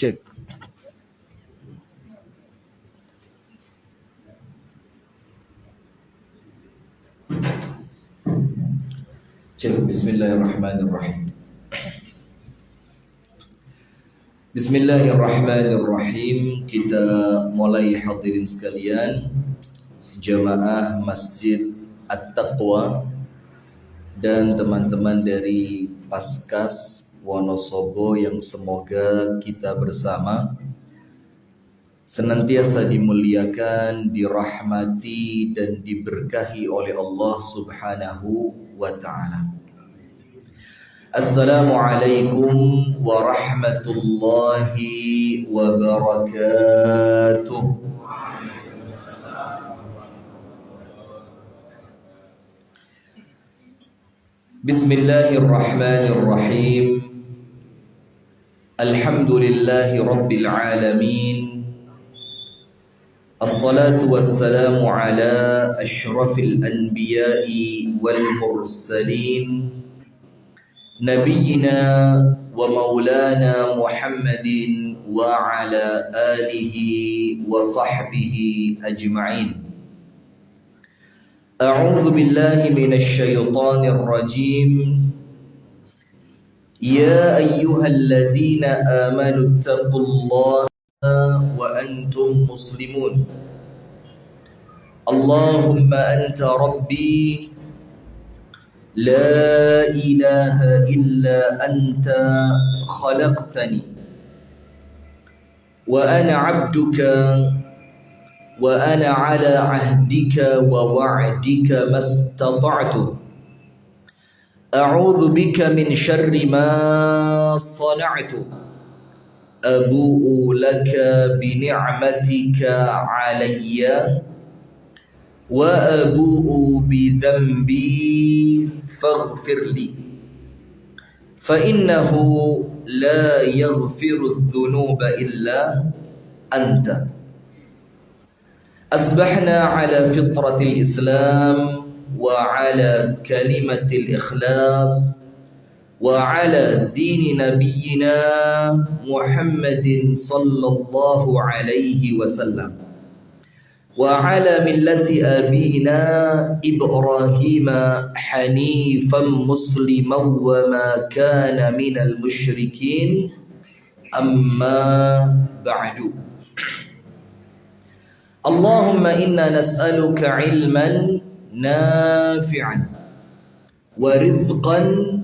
Cek. Cek. Bismillahirrahmanirrahim. Bismillahirrahmanirrahim. Kita mulai, hadirin sekalian, jamaah Masjid At-Taqwa dan teman-teman dari Paskas Wonosobo yang semoga kita bersama senantiasa dimuliakan, dirahmati dan diberkahi oleh Allah Subhanahu wa ta'ala. Assalamualaikum warahmatullahi wabarakatuh. Bismillahirrahmanirrahim. Alhamdulillahi rabbil alamin. Assalatu wassalamu ala ashrafil anbiya'i wal mursalin, Nabiyyina wa maulana Muhammadin wa ala alihi wa sahbihi ajma'in. A'udzu billahi minasy syaithanir rajim. Ya ayyuhalladzina amanu taqullaha wa antum muslimun. Allahumma anta rabbi la ilaha illa anta khalaqtani wa ana 'abduka wa ana 'ala 'ahdika wa wa'dika mastata'tu. A'udzu bika min syarri ma sana'tu. Abu'u laka bi ni'matika 'alayya wa abu'u bi dhanbi faghfir li. Fa innahu la yaghfiru adh-dhunuba illa anta. Asbahna 'ala fitratil Islam wa 'ala kalimatil ikhlas wa 'ala dini nabiyyina Muhammadin sallallahu alaihi wasallam wa 'ala millati abina Ibrahim hanifan musliman wa ma kana minal musyrikin, amma ba'du. Allahumma inna nas'aluka 'ilman nafi'an wa rizqan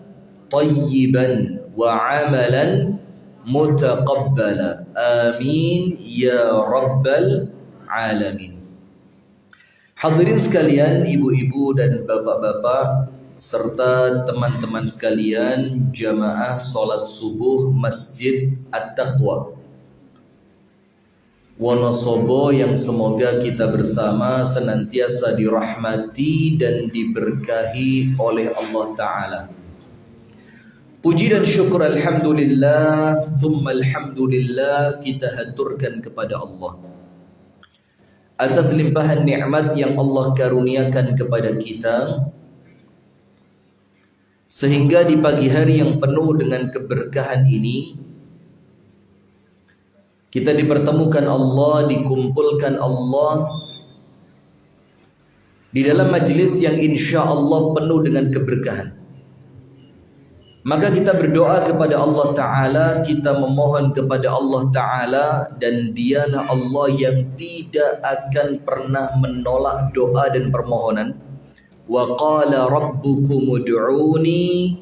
tayyiban wa 'amalan mutaqabbala. Amin ya rabbal alamin. Hadirin sekalian, ibu-ibu dan bapak-bapak serta teman-teman sekalian, jamaah salat subuh Masjid At-Taqwa Wonosobo yang semoga kita bersama senantiasa dirahmati dan diberkahi oleh Allah Ta'ala. Puji dan syukur alhamdulillah, thumma alhamdulillah kita haturkan kepada Allah atas limpahan nikmat yang Allah karuniakan kepada kita, sehingga di pagi hari yang penuh dengan keberkahan ini kita dipertemukan Allah, dikumpulkan Allah di dalam majlis yang insya Allah penuh dengan keberkahan. Maka kita berdoa kepada Allah Ta'ala, kita memohon kepada Allah Ta'ala, dan dialah Allah yang tidak akan pernah menolak doa dan permohonan. Wa qala rabbukum ud'uni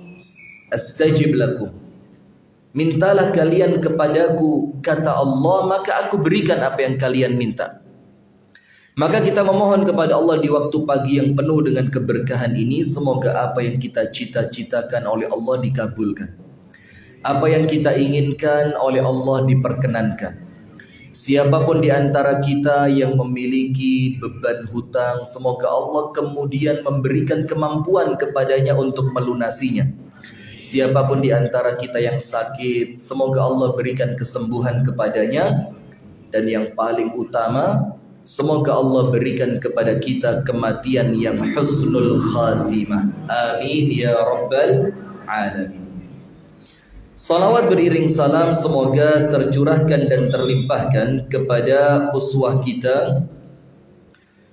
astajib lakum. Mintalah kalian kepadaku, kata Allah, maka aku berikan apa yang kalian minta. Maka kita memohon kepada Allah di waktu pagi yang penuh dengan keberkahan ini, semoga apa yang kita cita-citakan oleh Allah dikabulkan. Apa yang kita inginkan oleh Allah diperkenankan. Siapapun di antara kita yang memiliki beban hutang, semoga Allah kemudian memberikan kemampuan kepadanya untuk melunasinya. Siapapun di antara kita yang sakit, semoga Allah berikan kesembuhan kepadanya. Dan yang paling utama, semoga Allah berikan kepada kita kematian yang husnul khatimah. Amin ya rabbal alamin. Salawat beriring salam semoga tercurahkan dan terlimpahkan kepada uswah kita,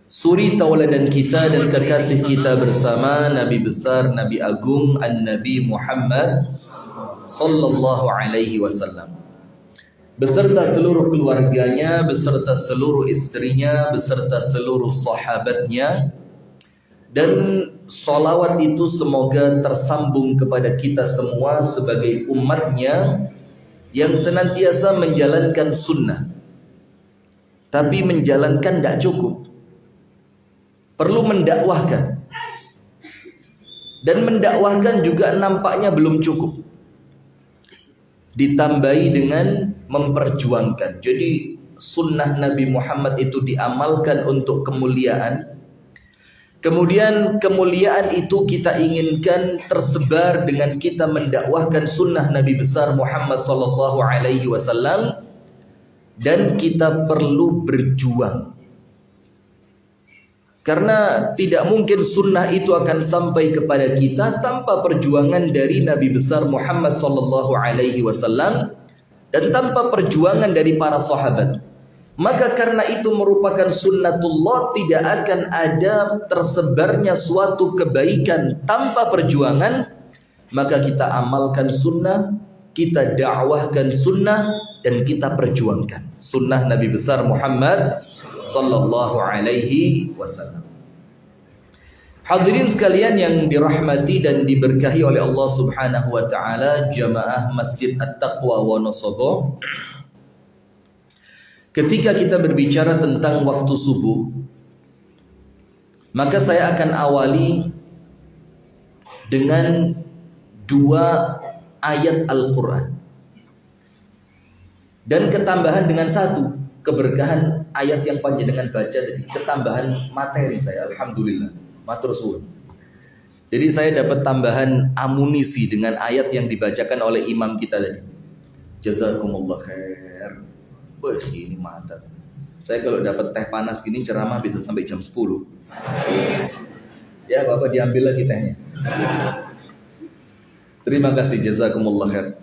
suri tauladan kita dan kekasih kita bersama Nabi besar, Nabi agung, An-Nabi Muhammad sallallahu alaihi wasallam, beserta seluruh keluarganya, beserta seluruh istrinya, beserta seluruh sahabatnya. Dan salawat itu semoga tersambung kepada kita semua sebagai umatnya yang senantiasa menjalankan sunnah. Tapi menjalankan tidak cukup, perlu mendakwahkan. Dan mendakwahkan juga nampaknya belum cukup, ditambahi dengan memperjuangkan. Jadi sunnah Nabi Muhammad itu diamalkan untuk kemuliaan. Kemudian kemuliaan itu kita inginkan tersebar dengan kita mendakwahkan sunnah Nabi besar Muhammad sallallahu alaihi wasallam, dan kita perlu berjuang. Karena tidak mungkin sunnah itu akan sampai kepada kita tanpa perjuangan dari Nabi besar Muhammad sallallahu alaihi wasallam dan tanpa perjuangan dari para sahabat. Maka karena itu merupakan sunnatullah, tidak akan ada tersebarnya suatu kebaikan tanpa perjuangan. Maka kita amalkan sunnah, kita dakwahkan sunnah, dan kita perjuangkan sunnah Nabi besar Muhammad sallallahu alaihi wasallam. Hadirin sekalian yang dirahmati dan diberkahi oleh Allah Subhanahu wa taala, jamaah Masjid At-Taqwa Wonosobo. Ketika kita berbicara tentang waktu subuh, maka saya akan awali dengan dua ayat Al-Quran dan ketambahan dengan satu keberkahan ayat yang panjenengan baca tadi, ketambahan materi saya, alhamdulillah, matur suwun. Jadi saya dapat tambahan amunisi dengan ayat yang dibacakan oleh imam kita tadi. Jazakumullah khair. Wah, ini mantap. Saya kalau dapat teh panas gini ceramah bisa sampai jam 10. Ya, Bapak diambil lagi tehnya. Terima kasih, jazakumullah khair.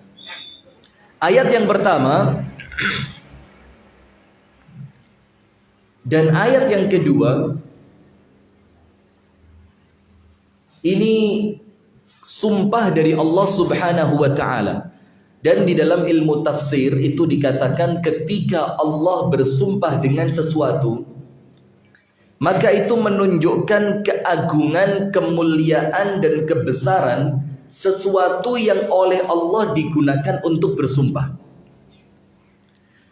Ayat yang pertama dan ayat yang kedua ini sumpah dari Allah Subhanahu wa taala. Dan di dalam ilmu tafsir itu dikatakan ketika Allah bersumpah dengan sesuatu, maka itu menunjukkan keagungan, kemuliaan, dan kebesaran sesuatu yang oleh Allah digunakan untuk bersumpah.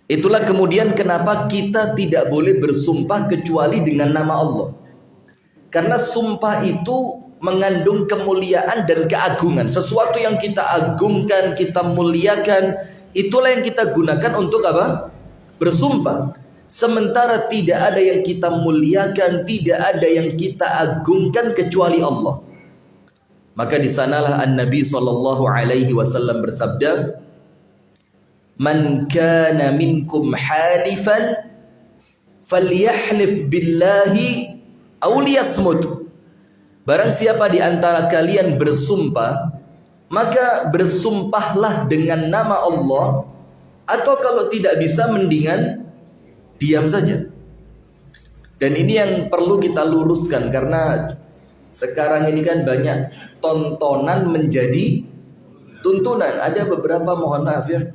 Itulah kemudian kenapa kita tidak boleh bersumpah kecuali dengan nama Allah. Karena sumpah itu mengandung kemuliaan dan keagungan. Sesuatu yang kita agungkan, kita muliakan, itulah yang kita gunakan untuk apa? Bersumpah. Sementara tidak ada yang kita muliakan, tidak ada yang kita agungkan kecuali Allah. Maka di sanalah An-Nabi sallallahu alaihi wasallam bersabda, "Man kana minkum halifan falyahlif billahi aw liyasmut." Barang siapa di antara kalian bersumpah, maka bersumpahlah dengan nama Allah, atau kalau tidak bisa mendingan diam saja. Dan ini yang perlu kita luruskan, karena sekarang ini kan banyak tontonan menjadi tuntunan. Ada beberapa, mohon maaf ya,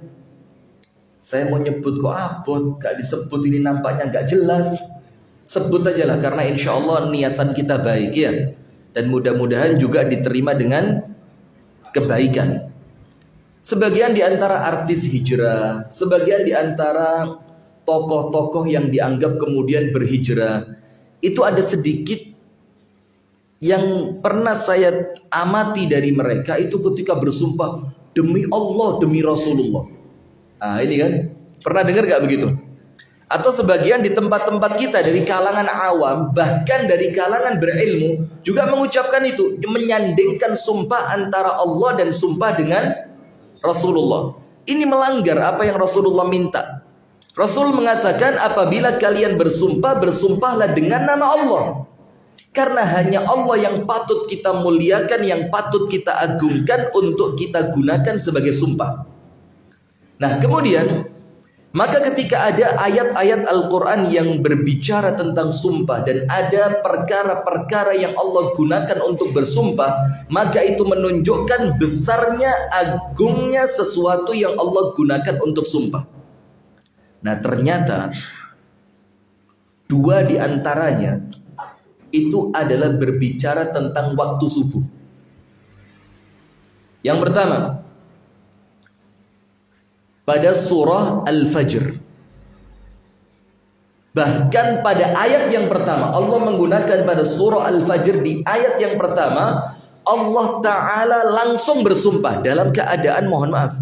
saya mau nyebut kok abot, gak disebut, ini nampaknya gak jelas. Sebut aja lah, karena insya Allah niatan kita baik ya. Dan mudah-mudahan juga diterima dengan kebaikan. Sebagian di antara artis hijrah, sebagian di antara tokoh-tokoh yang dianggap kemudian berhijrah, itu ada sedikit yang pernah saya amati dari mereka, itu ketika bersumpah demi Allah, demi Rasulullah. Nah ini kan, pernah dengar gak begitu? Atau sebagian di tempat-tempat kita dari kalangan awam, bahkan dari kalangan berilmu juga mengucapkan itu, menyandingkan sumpah antara Allah dan sumpah dengan Rasulullah. Ini melanggar apa yang Rasulullah minta. Rasul mengatakan apabila kalian bersumpah, bersumpahlah dengan nama Allah. Karena hanya Allah yang patut kita muliakan, yang patut kita agungkan untuk kita gunakan sebagai sumpah. Nah kemudian, maka ketika ada ayat-ayat Al-Quran yang berbicara tentang sumpah dan ada perkara-perkara yang Allah gunakan untuk bersumpah, maka itu menunjukkan besarnya, agungnya sesuatu yang Allah gunakan untuk sumpah. Nah ternyata dua di antaranya itu adalah berbicara tentang waktu subuh. Yang pertama, pada surah Al-Fajr. Bahkan pada ayat yang pertama, Allah menggunakan pada surah Al-Fajr, di ayat yang pertama Allah Ta'ala langsung bersumpah dalam keadaan, mohon maaf,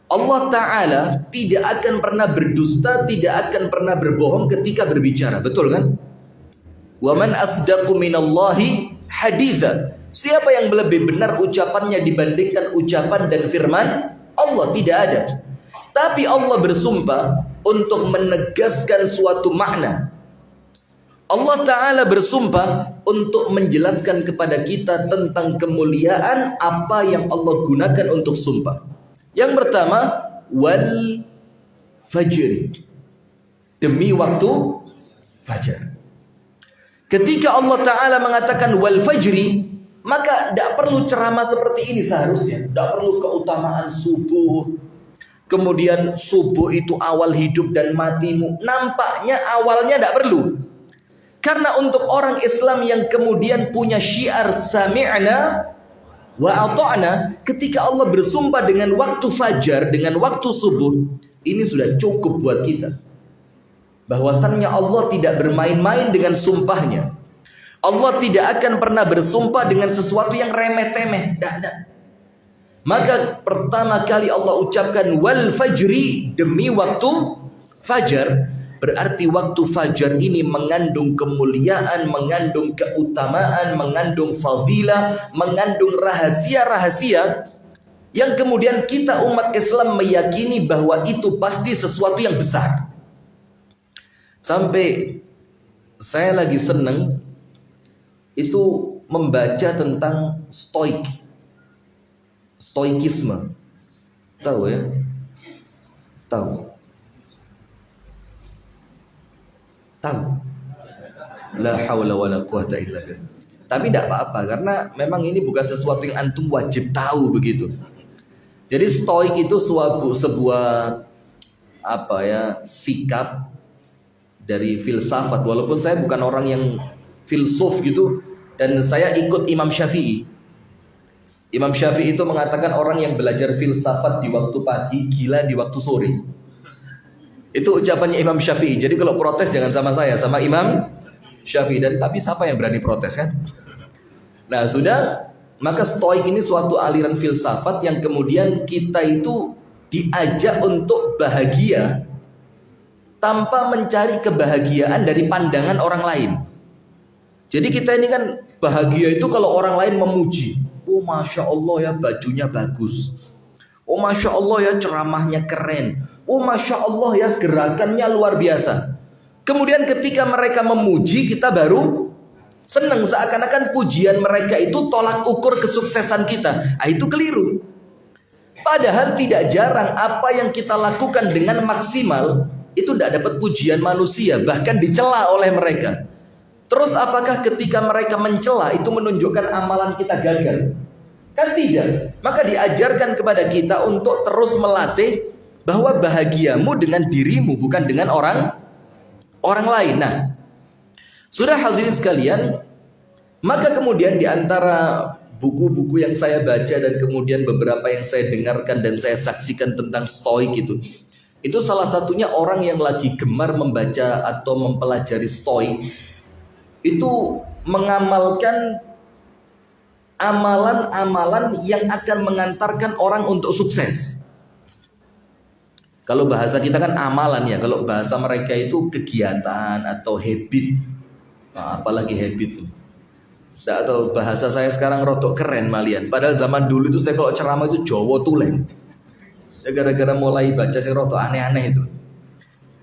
Allah Ta'ala tidak akan pernah berdusta, tidak akan pernah berbohong ketika berbicara. Betul kan? Wa man asdaqu minallahi haditha. Siapa yang lebih benar ucapannya dibandingkan ucapan dan firman Allah? Tidak ada. Tapi Allah bersumpah untuk menegaskan suatu makna. Allah Ta'ala bersumpah untuk menjelaskan kepada kita tentang kemuliaan apa yang Allah gunakan untuk sumpah. Yang pertama, wal fajri, demi waktu fajar. Ketika Allah Ta'ala mengatakan wal fajri, maka tidak perlu ceramah seperti ini seharusnya. Tidak perlu keutamaan subuh. Kemudian subuh itu awal hidup dan matimu. Nampaknya awalnya tidak perlu. Karena untuk orang Islam yang kemudian punya syiar sami'na wa ata'na, ketika Allah bersumpah dengan waktu fajar, dengan waktu subuh, ini sudah cukup buat kita. Bahwasannya Allah tidak bermain-main dengan sumpahnya. Allah tidak akan pernah bersumpah dengan sesuatu yang remeh-temeh. Maka pertama kali Allah ucapkan wal fajri, demi waktu fajar. Berarti waktu fajar ini mengandung kemuliaan, mengandung keutamaan, mengandung fadilah, mengandung rahasia-rahasia yang kemudian kita umat Islam meyakini bahwa itu pasti sesuatu yang besar. Sampai saya lagi seneng itu membaca tentang stoikisme. Tahu ya? Tahu. La haula wala quwata illa billah. Tapi tidak apa-apa, karena memang ini bukan sesuatu yang antum wajib tahu begitu. Jadi stoik itu sebuah sikap dari filsafat. Walaupun saya bukan orang yang filsuf gitu, dan saya ikut Imam Syafi'i. Imam Syafi'i itu mengatakan orang yang belajar filsafat di waktu pagi, gila di waktu sore. Itu ucapannya Imam Syafi'i. Jadi kalau protes jangan sama saya, sama Imam Syafi'i. Dan tapi siapa yang berani protes kan? Nah sudah, maka stoik ini suatu aliran filsafat yang kemudian kita itu diajak untuk bahagia tanpa mencari kebahagiaan dari pandangan orang lain. Jadi kita ini kan bahagia itu kalau orang lain memuji. Oh Masya Allah ya bajunya bagus. Oh Masya Allah ya ceramahnya keren. Oh Masya Allah ya gerakannya luar biasa. Kemudian ketika mereka memuji, kita baru senang. Seakan-akan pujian mereka itu tolak ukur kesuksesan kita. Itu keliru. Padahal tidak jarang apa yang kita lakukan dengan maksimal itu tidak dapat pujian manusia, bahkan dicela oleh mereka. Terus apakah ketika mereka mencela itu menunjukkan amalan kita gagal? Kan tidak. Maka diajarkan kepada kita untuk terus melatih bahwa bahagiamu dengan dirimu, bukan dengan orang lain. Nah, sudah hadirin sekalian, maka kemudian di antara buku-buku yang saya baca dan kemudian beberapa yang saya dengarkan dan saya saksikan tentang stoik itu salah satunya orang yang lagi gemar membaca atau mempelajari stoik itu mengamalkan amalan-amalan yang akan mengantarkan orang untuk sukses. Kalau bahasa kita kan amalan ya, kalau bahasa mereka itu kegiatan atau habit. Nah, apalagi habit. Atau bahasa saya sekarang rotok keren malian. Padahal zaman dulu itu saya kalau ceramah itu Jawa tuleng. Ya gara-gara mulai baca saya rotok aneh-aneh itu.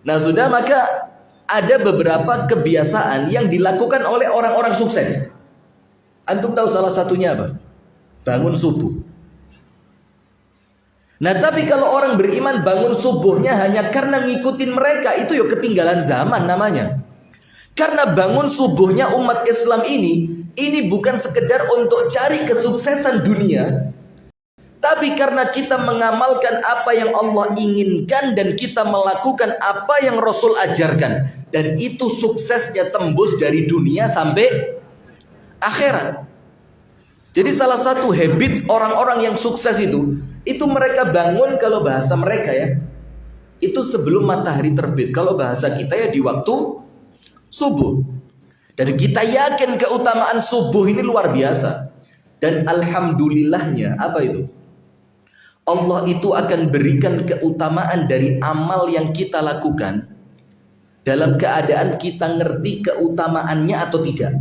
Nah sudah, maka ada beberapa kebiasaan yang dilakukan oleh orang-orang sukses. Antum tahu salah satunya apa? Bangun subuh. Nah, tapi kalau orang beriman bangun subuhnya hanya karena ngikutin mereka, itu ya ketinggalan zaman namanya. Karena bangun subuhnya umat Islam ini bukan sekedar untuk cari kesuksesan dunia, tapi karena kita mengamalkan apa yang Allah inginkan dan kita melakukan apa yang Rasul ajarkan. Dan itu suksesnya tembus dari dunia sampai akhirat. Jadi salah satu habits orang-orang yang sukses itu mereka bangun, kalau bahasa mereka ya, itu sebelum matahari terbit. Kalau bahasa kita ya di waktu subuh. Dan kita yakin keutamaan subuh ini luar biasa. Dan alhamdulillahnya, apa itu? Allah itu akan berikan keutamaan dari amal yang kita lakukan dalam keadaan kita ngerti keutamaannya atau tidak.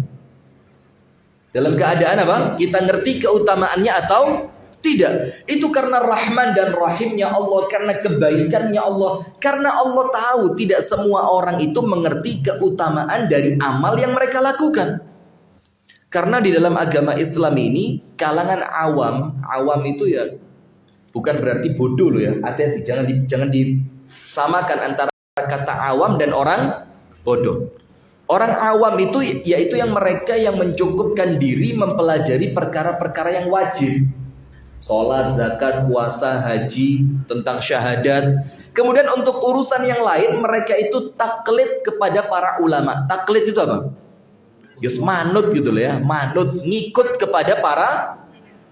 Dalam keadaan apa? Kita ngerti keutamaannya atau tidak. Itu karena Rahman dan Rahimnya Allah, karena kebaikannya Allah, karena Allah tahu tidak semua orang itu mengerti keutamaan dari amal yang mereka lakukan. Karena di dalam agama Islam ini kalangan awam itu ya bukan berarti bodoh loh ya. Hati-hati, jangan disamakan antara kata awam dan orang bodoh. Orang awam itu yaitu yang mereka yang mencukupkan diri mempelajari perkara-perkara yang wajib. Salat, zakat, puasa, haji, tentang syahadat. Kemudian untuk urusan yang lain mereka itu taklid kepada para ulama. Taklid itu apa? Yus manut gitu loh ya, manut, ngikut kepada para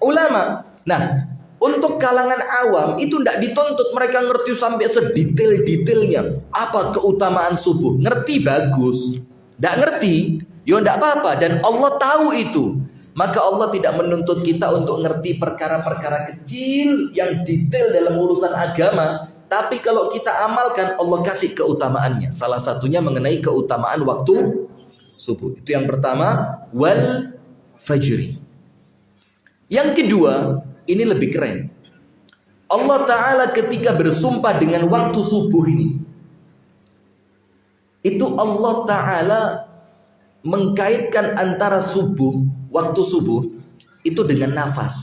ulama. Nah, untuk kalangan awam itu tidak dituntut mereka ngerti sampai sedetail-detailnya apa keutamaan subuh. Ngerti bagus, tidak ngerti ya tidak apa-apa, dan Allah tahu itu. Maka Allah tidak menuntut kita untuk ngerti perkara-perkara kecil yang detail dalam urusan agama. Tapi kalau kita amalkan, Allah kasih keutamaannya. Salah satunya mengenai keutamaan waktu subuh. Itu yang pertama, wal fajri. Yang kedua, ini lebih keren. Allah Ta'ala ketika bersumpah dengan waktu subuh ini, itu Allah Ta'ala mengkaitkan antara subuh, waktu subuh itu dengan nafas.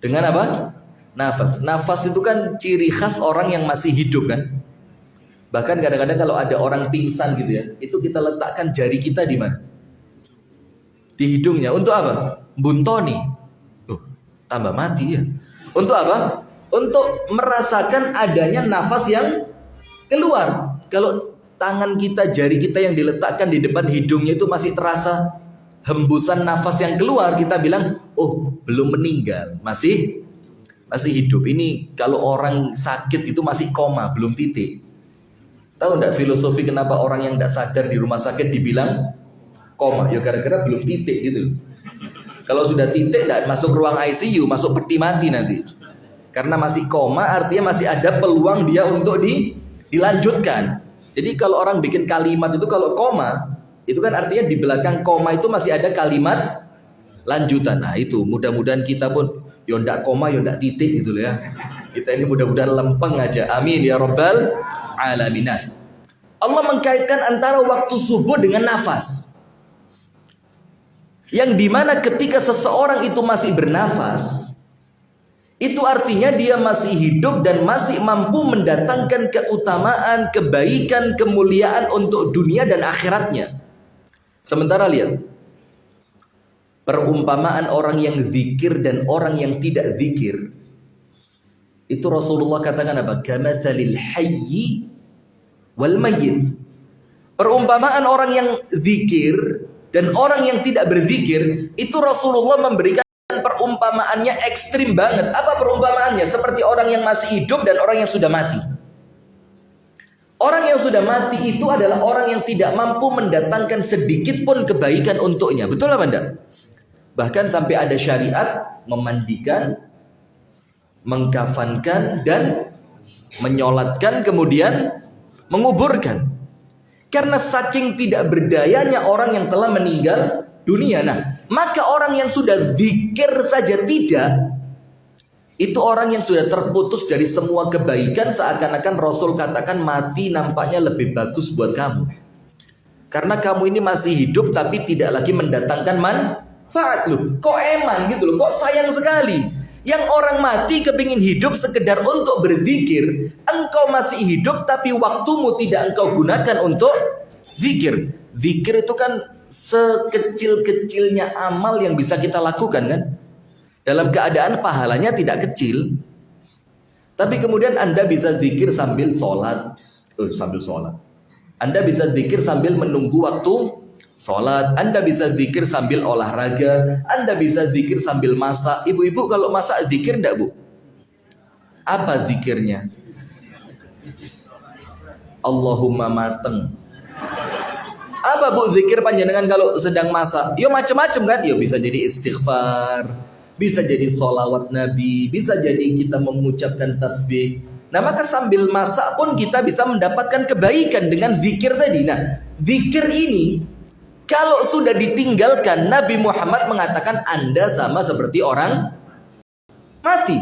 Dengan apa? Nafas. Nafas itu kan ciri khas orang yang masih hidup kan. Bahkan kadang-kadang kalau ada orang pingsan gitu ya, itu kita letakkan jari kita di mana? Di hidungnya. Untuk apa? Buntoni. Tambah mati ya. Untuk apa? Untuk merasakan adanya nafas yang keluar. Kalau tangan kita, jari kita yang diletakkan di depan hidungnya itu masih terasa hembusan nafas yang keluar, kita bilang, oh belum meninggal, masih hidup. Ini kalau orang sakit itu masih koma, belum titik. Tahu enggak filosofi kenapa orang yang enggak sadar di rumah sakit dibilang koma? Ya gara-gara belum titik gitu. Kalau sudah titik enggak masuk ruang ICU, masuk peti mati nanti. Karena masih koma artinya masih ada peluang dia untuk dilanjutkan. Jadi kalau orang bikin kalimat itu kalau koma, itu kan artinya di belakang koma itu masih ada kalimat lanjutan. Nah itu mudah-mudahan kita pun ya ndak koma ya ndak titik gitu ya. Kita ini mudah-mudahan lempeng aja. Amin ya rabbal alamin. Allah mengkaitkan antara waktu subuh dengan nafas. Yang dimana ketika seseorang itu masih bernafas, itu artinya dia masih hidup dan masih mampu mendatangkan keutamaan, kebaikan, kemuliaan untuk dunia dan akhiratnya. Sementara lihat perumpamaan orang yang zikir dan orang yang tidak zikir. Itu Rasulullah katakan apa? Kamatsalil hayyi wal mayyit. Perumpamaan orang yang zikir dan orang yang tidak berzikir, itu Rasulullah memberikan perumpamaannya ekstrim banget. Apa perumpamaannya? Seperti orang yang masih hidup dan orang yang sudah mati. Orang yang sudah mati itu adalah orang yang tidak mampu mendatangkan sedikit pun kebaikan untuknya. Betul apa enggak? Bahkan sampai ada syariat memandikan, mengkafankan dan menyolatkan kemudian menguburkan. Karena saking tidak berdayanya orang yang telah meninggal dunia. Nah, maka orang yang sudah zikir saja tidak, itu orang yang sudah terputus dari semua kebaikan. Seakan-akan Rasul katakan mati nampaknya lebih bagus buat kamu. Karena kamu ini masih hidup tapi tidak lagi mendatangkan manfaat loh. Kok eman gitu loh, kok sayang sekali. Yang orang mati kepingin hidup sekedar untuk berzikir, engkau masih hidup tapi waktumu tidak engkau gunakan untuk zikir. Zikir itu kan sekecil-kecilnya amal yang bisa kita lakukan kan. Dalam keadaan pahalanya tidak kecil. Tapi kemudian Anda bisa zikir sambil sholat. Anda bisa zikir sambil menunggu waktu sholat. Anda bisa zikir sambil olahraga. Anda bisa zikir sambil masak. Ibu-ibu kalau masak zikir enggak, Bu? Apa zikirnya? Allahumma mateng. Apa, Bu, zikir panjenengan kalau sedang masak? Yo macam-macam kan? Yo bisa jadi istighfar, bisa jadi sholawat Nabi, bisa jadi kita mengucapkan tasbih. Nah, maka sambil masak pun kita bisa mendapatkan kebaikan dengan zikir tadi. Nah, zikir ini kalau sudah ditinggalkan, Nabi Muhammad mengatakan Anda sama seperti orang mati.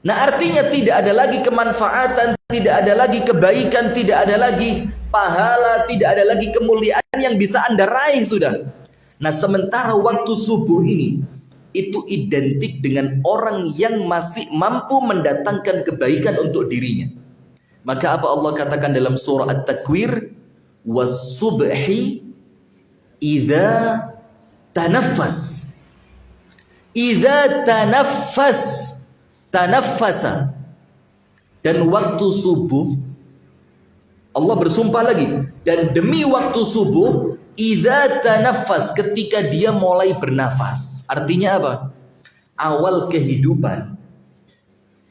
Nah, artinya tidak ada lagi kemanfaatan, tidak ada lagi kebaikan, tidak ada lagi pahala, tidak ada lagi kemuliaan yang bisa Anda raih sudah. Nah, sementara waktu subuh ini itu identik dengan orang yang masih mampu mendatangkan kebaikan untuk dirinya. Maka apa Allah katakan dalam surah At-Takwir? Was-subhi idza tanaffas. Idza tanaffasa. Dan waktu subuh Allah bersumpah lagi, dan demi waktu subuh idza tanaffas, ketika dia mulai bernafas. Artinya apa? Awal kehidupan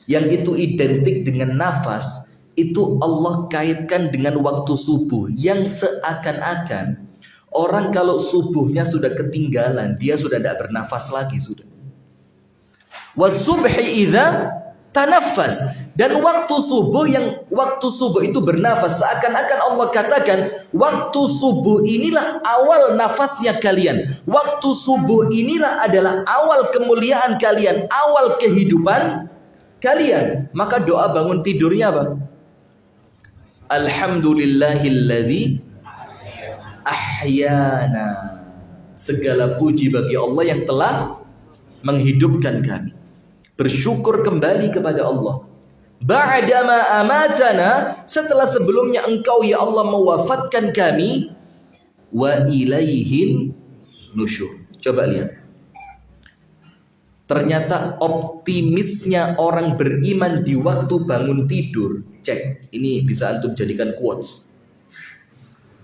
yang itu identik dengan nafas, itu Allah kaitkan dengan waktu subuh, yang seakan-akan orang kalau subuhnya sudah ketinggalan, dia sudah tidak bernafas lagi sudah. Was-subhi idza tanaffas, dan waktu subuh itu bernafas, seakan-akan Allah katakan waktu subuh inilah awal nafasnya kalian, waktu subuh inilah adalah awal kemuliaan kalian, awal kehidupan kalian. Maka doa bangun tidurnya apa? Alhamdulillahilladzi ahyana, segala puji bagi Allah yang telah menghidupkan kami. Bersyukur kembali kepada Allah. Ba'dama amatana, setelah sebelumnya engkau ya Allah mewafatkan kami. Wa ilaihin nusyur. Coba lihat. Ternyata optimisnya orang beriman di waktu bangun tidur. Cek, ini bisa antum jadikan quotes.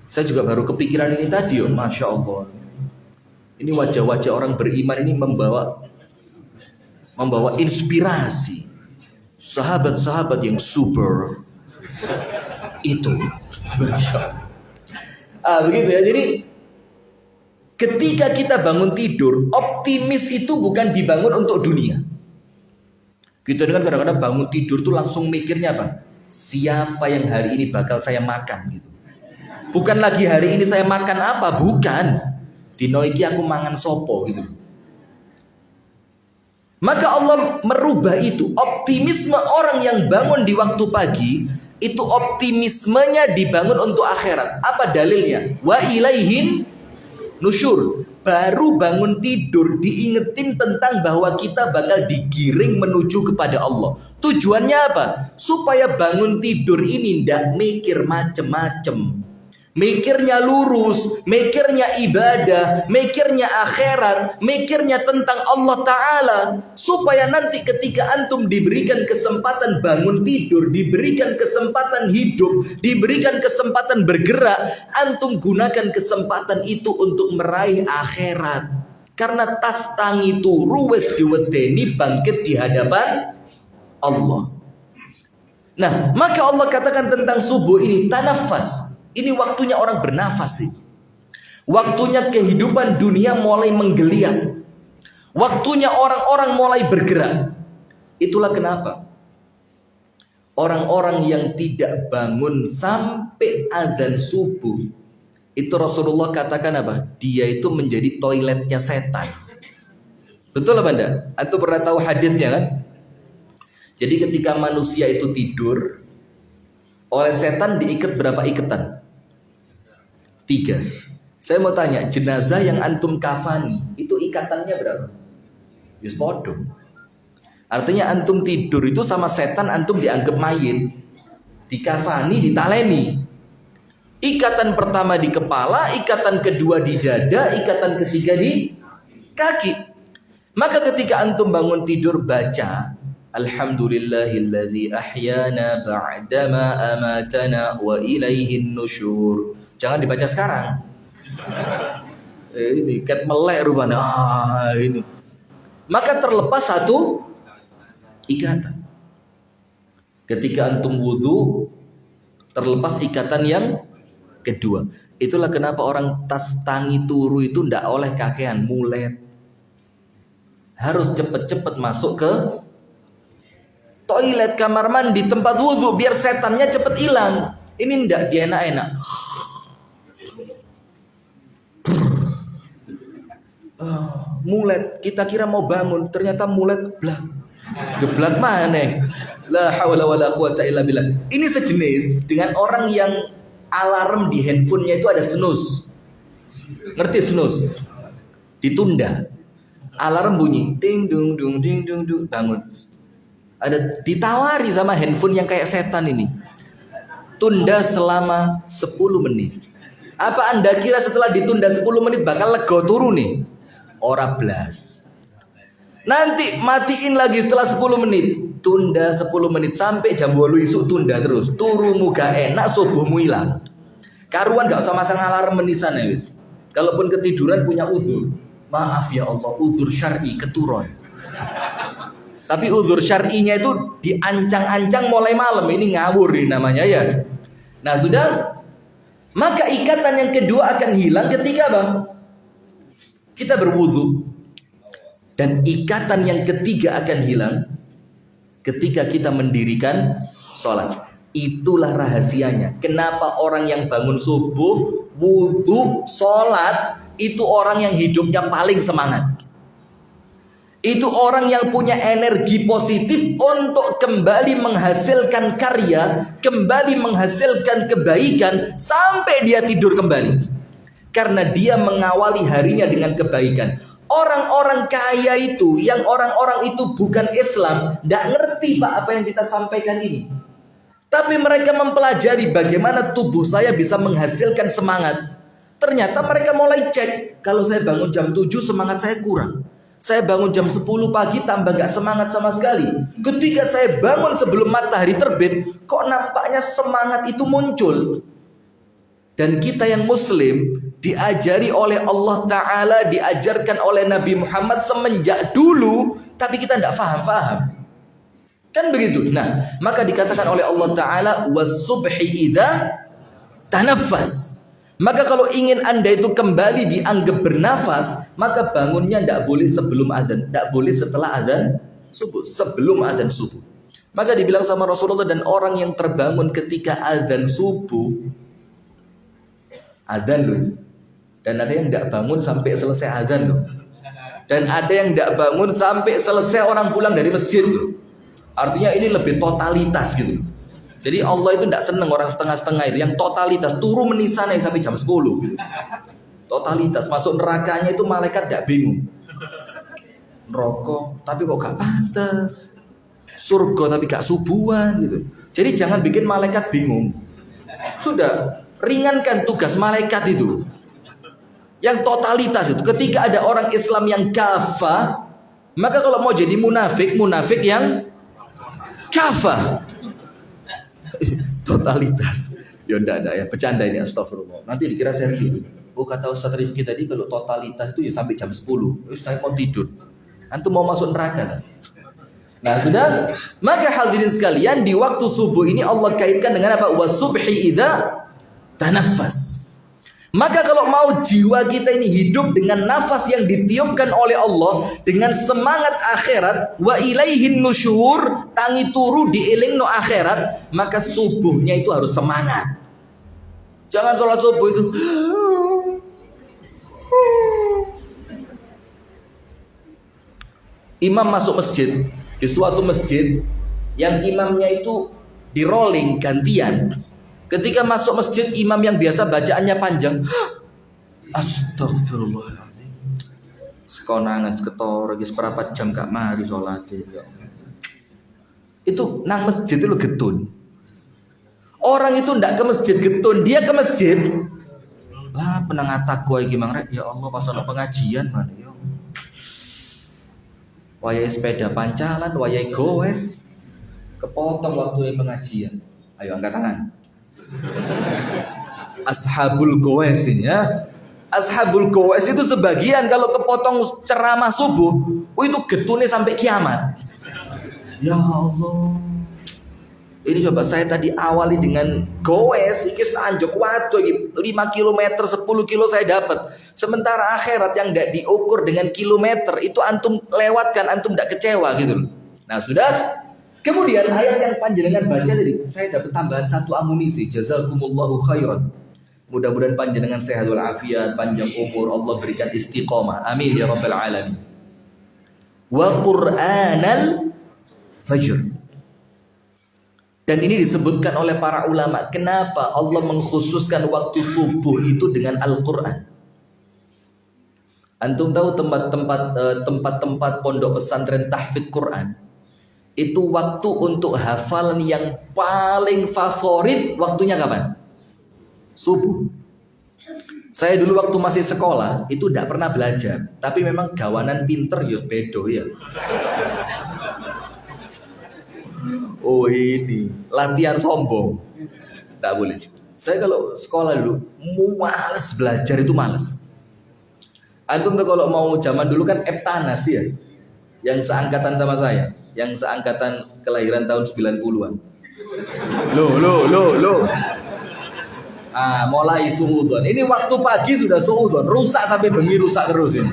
Saya juga baru kepikiran ini tadi, Masya Allah. Ini wajah-wajah orang beriman ini membawa inspirasi. Sahabat-sahabat yang super itu. Begitu ya. Jadi ketika kita bangun tidur, optimis itu bukan dibangun untuk dunia. Kita dengar kadang-kadang bangun tidur tuh langsung mikirnya apa? Siapa yang hari ini bakal saya makan gitu. Bukan lagi hari ini saya makan apa, bukan. Dino iki aku mangan sopo gitu. Maka Allah merubah itu. Optimisme orang yang bangun di waktu pagi, itu optimismenya dibangun untuk akhirat. Apa dalilnya? Wa ilaihin nusyur. Baru bangun tidur diingetin tentang bahwa kita bakal digiring menuju kepada Allah. Tujuannya apa? Supaya bangun tidur ini tidak mikir macem-macem. Mikirnya lurus, mikirnya ibadah, mikirnya akhirat, mikirnya tentang Allah Ta'ala. Supaya nanti ketika antum diberikan kesempatan bangun tidur, diberikan kesempatan hidup, diberikan kesempatan bergerak, antum gunakan kesempatan itu untuk meraih akhirat. Karena tas tangi turu wis diwedeni bangkit di hadapan Allah. Nah, maka Allah katakan tentang subuh ini, tanafas. Ini waktunya orang bernafas sih. Waktunya kehidupan dunia mulai menggeliat. Waktunya orang-orang mulai bergerak. Itulah kenapa orang-orang yang tidak bangun sampai adzan subuh, itu Rasulullah katakan apa? Dia itu menjadi toiletnya setan. Betul apa enggak? Antum pernah tahu hadisnya kan? Jadi ketika manusia itu tidur, oleh setan diikat berapa ikatan? 3. Saya mau tanya, jenazah yang antum kafani itu ikatannya berapa? Yus podo. Artinya antum tidur itu sama setan, antum dianggap mayit, dikafani, ditaleni. Ikatan pertama di kepala, ikatan kedua di dada, ikatan ketiga di kaki. Maka ketika antum bangun tidur baca Alhamdulillahilladzi ahyana ba'dama amatana wa ilaihin nusyur. Jangan dibaca sekarang. Ini ket melek rupanya. Ini. Maka terlepas satu ikatan. Ketika antum wudu terlepas ikatan yang kedua. Itulah kenapa orang tas tangi turu itu ndak oleh kakean, mulet. Harus cepet-cepet masuk ke toilet, kamar mandi, tempat wudhu biar setannya cepet hilang. Ini ndak dia enak-enak. Mulet, kita kira mau bangun, ternyata mulet blak. Geblak mana? La haula wala quwata illa billah. Ini sejenis dengan orang yang alarm di handphonenya itu ada snooze. Ngerti snooze? Ditunda. Alarm bunyi, ting dung dung ding dung dung, bangun. Ada ditawari sama handphone yang kayak setan ini. Tunda selama 10 menit. Apa Anda kira setelah ditunda 10 menit bakal lego turu nih? Ora blas. Nanti matiin lagi setelah 10 menit. Tunda 10 menit sampai jam 8 isuk tunda terus. Turumu gak enak, subuhmu hilang. Karuan gak usah masang alarm menisan ya wis. Kalaupun ketiduran punya udzur. Maaf ya Allah, udzur syar'i keturun. Tapi udzur syar'inya itu diancang-ancang mulai malam. Ini ngawur ini namanya ya. Nah sudah. Maka ikatan yang kedua akan hilang ketika bang kita berwudu. Dan ikatan yang ketiga akan hilang ketika kita mendirikan sholat. Itulah rahasianya. Kenapa orang yang bangun subuh, wudu, sholat, itu orang yang hidupnya paling semangat. Itu orang yang punya energi positif untuk kembali menghasilkan karya, kembali menghasilkan kebaikan sampai dia tidur kembali. Karena dia mengawali harinya dengan kebaikan. Orang-orang kaya itu, yang orang-orang itu bukan Islam, tidak ngerti Pak apa yang kita sampaikan ini. Tapi mereka mempelajari bagaimana tubuh saya bisa menghasilkan semangat. Ternyata mereka mulai cek, kalau saya bangun jam 7 semangat saya kurang. Saya bangun jam 10 pagi tambah gak semangat sama sekali. Ketika saya bangun sebelum matahari terbit, kok nampaknya semangat itu muncul. Dan kita yang muslim diajari oleh Allah Ta'ala, diajarkan oleh Nabi Muhammad semenjak dulu, tapi kita tidak faham-faham. Kan begitu. Nah, maka dikatakan oleh Allah Ta'ala, was-subhi idza tanaffas. Maka kalau ingin Anda itu kembali dianggap bernafas, maka bangunnya tidak boleh sebelum adzan, tidak boleh setelah adzan subuh, sebelum adzan subuh. Maka dibilang sama Rasulullah, dan orang yang terbangun ketika adzan subuh, adzan loh. Dan ada yang tidak bangun sampai selesai adzan loh. Dan ada yang tidak bangun sampai selesai orang pulang dari masjid loh. Artinya ini lebih totalitas gitu. Jadi Allah itu tidak senang orang setengah-setengah itu. Yang totalitas, turu menisan yang sampai jam 10 gitu. Totalitas, masuk nerakanya itu malaikat tidak bingung. Neraka, tapi kok gak pantas. Surga tapi gak subuhan gitu. Jadi jangan bikin malaikat bingung. Sudah, ringankan tugas malaikat itu. Yang totalitas itu. Ketika ada orang Islam yang kafah, maka kalau mau jadi munafik, munafik yang kafah. Totalitas. Ya enggak ya, bercanda ini, astagfirullah. Nanti dikira serius. Oh kata Ustaz Rifki tadi kalau totalitas itu ya sampai jam 10. Terus saya mau tidur. Antum mau masuk neraka kan? Nah sudah. Maka hadirin sekalian, di waktu subuh ini Allah kaitkan dengan apa? Wasubhi idza tanaffas. Maka kalau mau jiwa kita ini hidup dengan nafas yang ditiupkan oleh Allah, dengan semangat akhirat, wa ilaihin nusyur, tangi turu dielingno akhirat, maka subuhnya itu harus semangat. Jangan sholat subuh itu imam masuk masjid, di suatu masjid yang imamnya itu di rolling gantian. Ketika masuk masjid, imam yang biasa bacaannya panjang, astagfirullahaladzim, sekonangan seketor lagi seperempat jam gak mari sholat. Itu nang masjid itu getun. Orang itu ndak ke masjid getun, dia ke masjid lah penangatak gue gimana ya Allah pas ono pengajian mana ya. Wayai sepeda pancalan, wayai goes, kepotong waktu pengajian. Ayo angkat tangan. Ashabul goes ini ya. Ashabul goes itu sebagian kalau kepotong ceramah subuh, itu getune sampai kiamat. Ya Allah. Ini coba saya tadi awali dengan goes, iki sanjok waduh 5 km, 10 kilo saya dapat. Sementara akhirat yang enggak diukur dengan kilometer, itu antum lewatkan, antum enggak kecewa gitu. Nah, sudah. Kemudian ayat yang panjenengan baca tadi, saya dapat tambahan satu amunisi. Jazakumullahu khairan. Mudah-mudahan panjenengan sehat walafiat, panjang umur, Allah berikan istiqomah. Amin ya rabbal alamin. Wa Qur'anal fajr. Dan ini disebutkan oleh para ulama. Kenapa Allah mengkhususkan waktu subuh itu dengan Al-Quran? Antum tahu tempat-tempat pondok pesantren tahfidz Quran, itu waktu untuk hafalan yang paling favorit waktunya kapan? Subuh. Saya dulu waktu masih sekolah itu tidak pernah belajar, tapi memang gawanan pinter ya bedo ya. Oh ini latihan sombong, tak boleh. Saya kalau sekolah dulu males belajar itu males. Antum tuh kalau mau zaman dulu kan Eptanas ya, yang seangkatan sama saya, yang seangkatan kelahiran tahun 90-an. Loh. Mulai suudon. Ini waktu pagi sudah suudon, rusak sampai bengi rusak terus ini.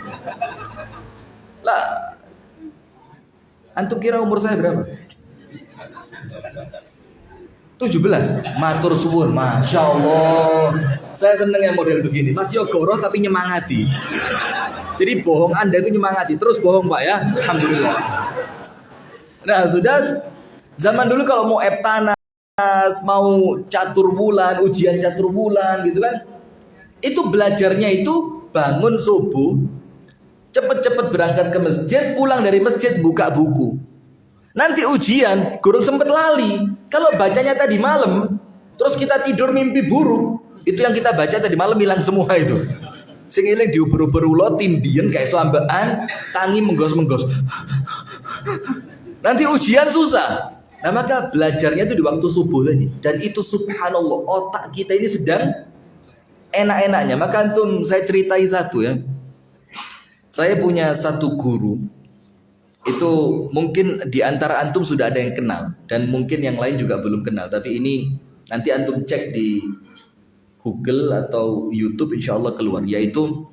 Lah, antum kira umur saya berapa? 17. Matur suwun, masya Allah. Saya seneng yang model begini. Mas Yogoro tapi nyemangati. Jadi bohong Anda itu nyemangati. Terus bohong Pak ya. Alhamdulillah. Nah sudah. Zaman dulu kalau mau Eptanas, mau catur bulan, ujian catur bulan gitu kan, itu belajarnya itu bangun subuh, cepet-cepet berangkat ke masjid, pulang dari masjid buka buku. Nanti ujian, gurung sempet lali. Kalau bacanya tadi malam, terus kita tidur mimpi buruk, itu yang kita baca tadi malam hilang semua itu. Sing eling diuber-uber ulo tindian kayak selambaan, tangi menggos-menggos. Nanti ujian susah. Nah maka belajarnya itu di waktu subuh tadi. Dan itu subhanallah, otak kita ini sedang enak-enaknya. Maka antum saya ceritai satu ya. Saya punya satu guru. Itu mungkin di antara antum sudah ada yang kenal dan mungkin yang lain juga belum kenal, tapi ini nanti antum cek di Google atau YouTube insya Allah keluar, yaitu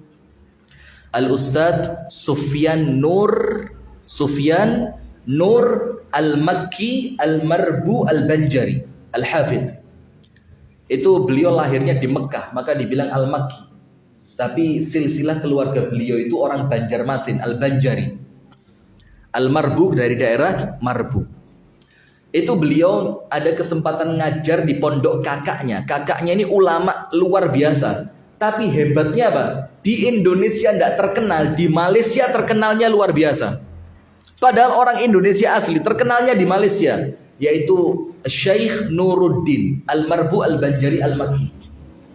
Al-Ustadz Sufyan Nur Al-Makki Al-Marbu Al-Banjari Al-Hafidh. Itu beliau lahirnya di Mekah, maka dibilang Al-Makki, tapi silsilah keluarga beliau itu orang Banjarmasin, Al-Banjari. Al-Marbu dari daerah Marbu. Itu beliau ada kesempatan ngajar di pondok kakaknya. Kakaknya ini ulama luar biasa. Tapi hebatnya apa? Di Indonesia tidak terkenal, di Malaysia terkenalnya luar biasa. Padahal orang Indonesia asli terkenalnya di Malaysia, yaitu Syekh Nuruddin Al-Marbu Al-Banjari Al-Makki.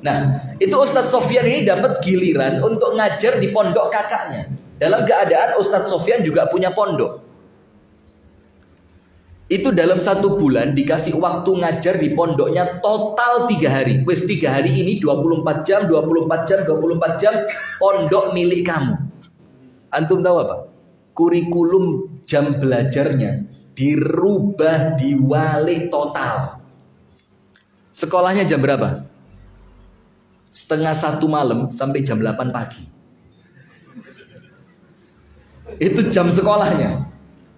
Nah, itu Ustadz Sofyan ini dapat giliran untuk ngajar di pondok kakaknya. Dalam keadaan Ustadz Sofyan juga punya pondok. Itu dalam 1 bulan dikasih waktu ngajar di pondoknya total 3 hari. Wes 3 hari ini 24 jam, 24 jam, 24 jam pondok milik kamu. Antum tahu apa? Kurikulum jam belajarnya dirubah, diwalik total. Sekolahnya jam berapa? 12:30 malam sampai jam 8 pagi. Itu jam sekolahnya.